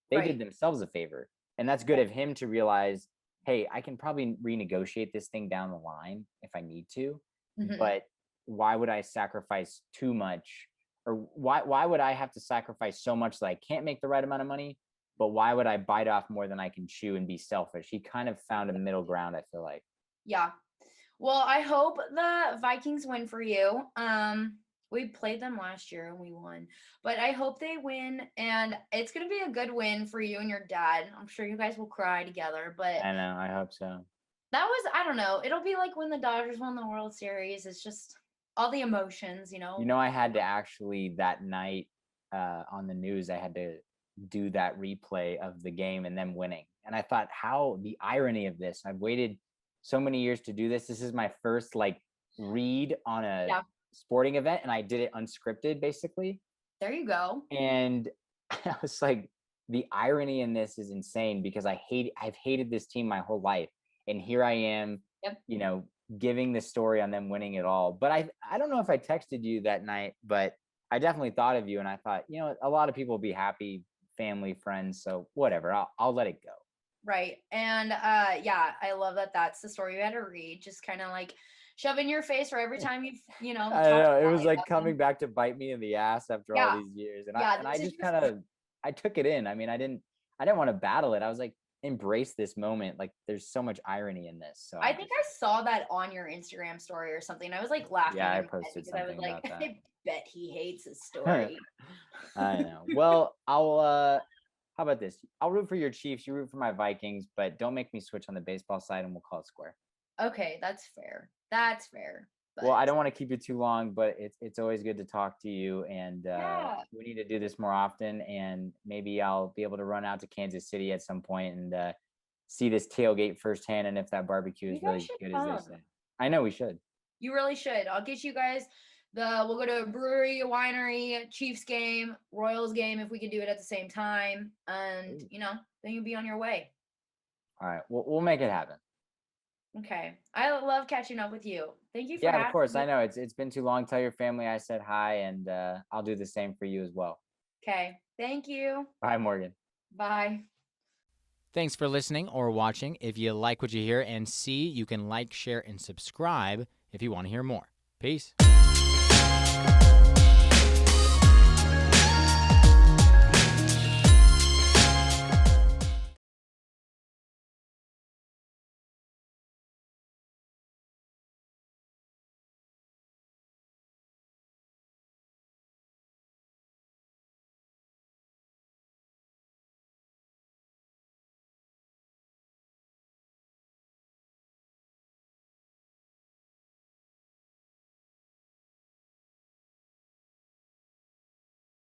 They did Right. themselves a favor. And that's good of him to realize, hey, I can probably renegotiate this thing down the line if I need to. Hmm. But why would I sacrifice too much, or why would I have to sacrifice so much that I can't make the right amount of money, but why would I bite off more than I can chew and be selfish? He kind of found a middle ground, I feel like. Yeah. Well, I hope the Vikings win for you. We played them last year and we won, but I hope they win, and it's gonna be a good win for you and your dad. I'm sure you guys will cry together, but I know, I hope so. that was, I don't know. It'll be like when the Dodgers won the World Series. It's just all the emotions, you You know. know, I had to actually that night on the news, I had to do that replay of the game and them winning. And I thought, how the irony of this. I've waited so many years to do this. This is my first like read on a Yeah. sporting event, and I did it unscripted basically. There you go. And I was like, the irony in this is insane because I've hated this team my whole life. And here I am, Yep. you know, giving the story on them winning it all. But I don't know if I texted you that night, but I definitely thought of you, and I thought, you know, a lot of people will be happy, family, friends, so whatever. I'll let it go. Right. And yeah, I love that that's the story you had to read. Just kind of like shove in your face for every time you know, I talk know it about was like them. coming back to bite me in the ass after all Yeah. these years, and Yeah, I this is just just kind of I took it in. I mean, I didn't want to battle it. I was like, embrace this moment. Like, there's so much irony in this. So I think I saw that on your Instagram story or something. I was like laughing yeah, in I my head posted because I was something like, about that. I bet he hates his story. I know. Well, I'll how about this? I'll root for your Chiefs, you root for my Vikings, but don't make me switch on the baseball side and we'll call it square. Okay, that's fair. That's fair. Well, I But don't want to keep you too long, but it's always good to talk to you, and yeah, we need to do this more often, and maybe I'll be able to run out to Kansas City at some point and see this tailgate firsthand, and if that barbecue you is guys really should good as they come. say. I know we should. You really should. I'll get you guys we'll go to a brewery, a winery, a Chiefs game, Royals game if we could do it at the same time. And Ooh. you know, then you'll be on your way. All right, we'll make it happen. Okay. I love catching up with you. Thank you for Yeah, of having course. me. I know it's been too long. Tell your family I said hi, and I'll do the same for you as well. Okay. Thank you. Bye, Morgan. Bye. Thanks for listening or watching. If you like what you hear and see, you can like, share, and subscribe if you want to hear more. Peace.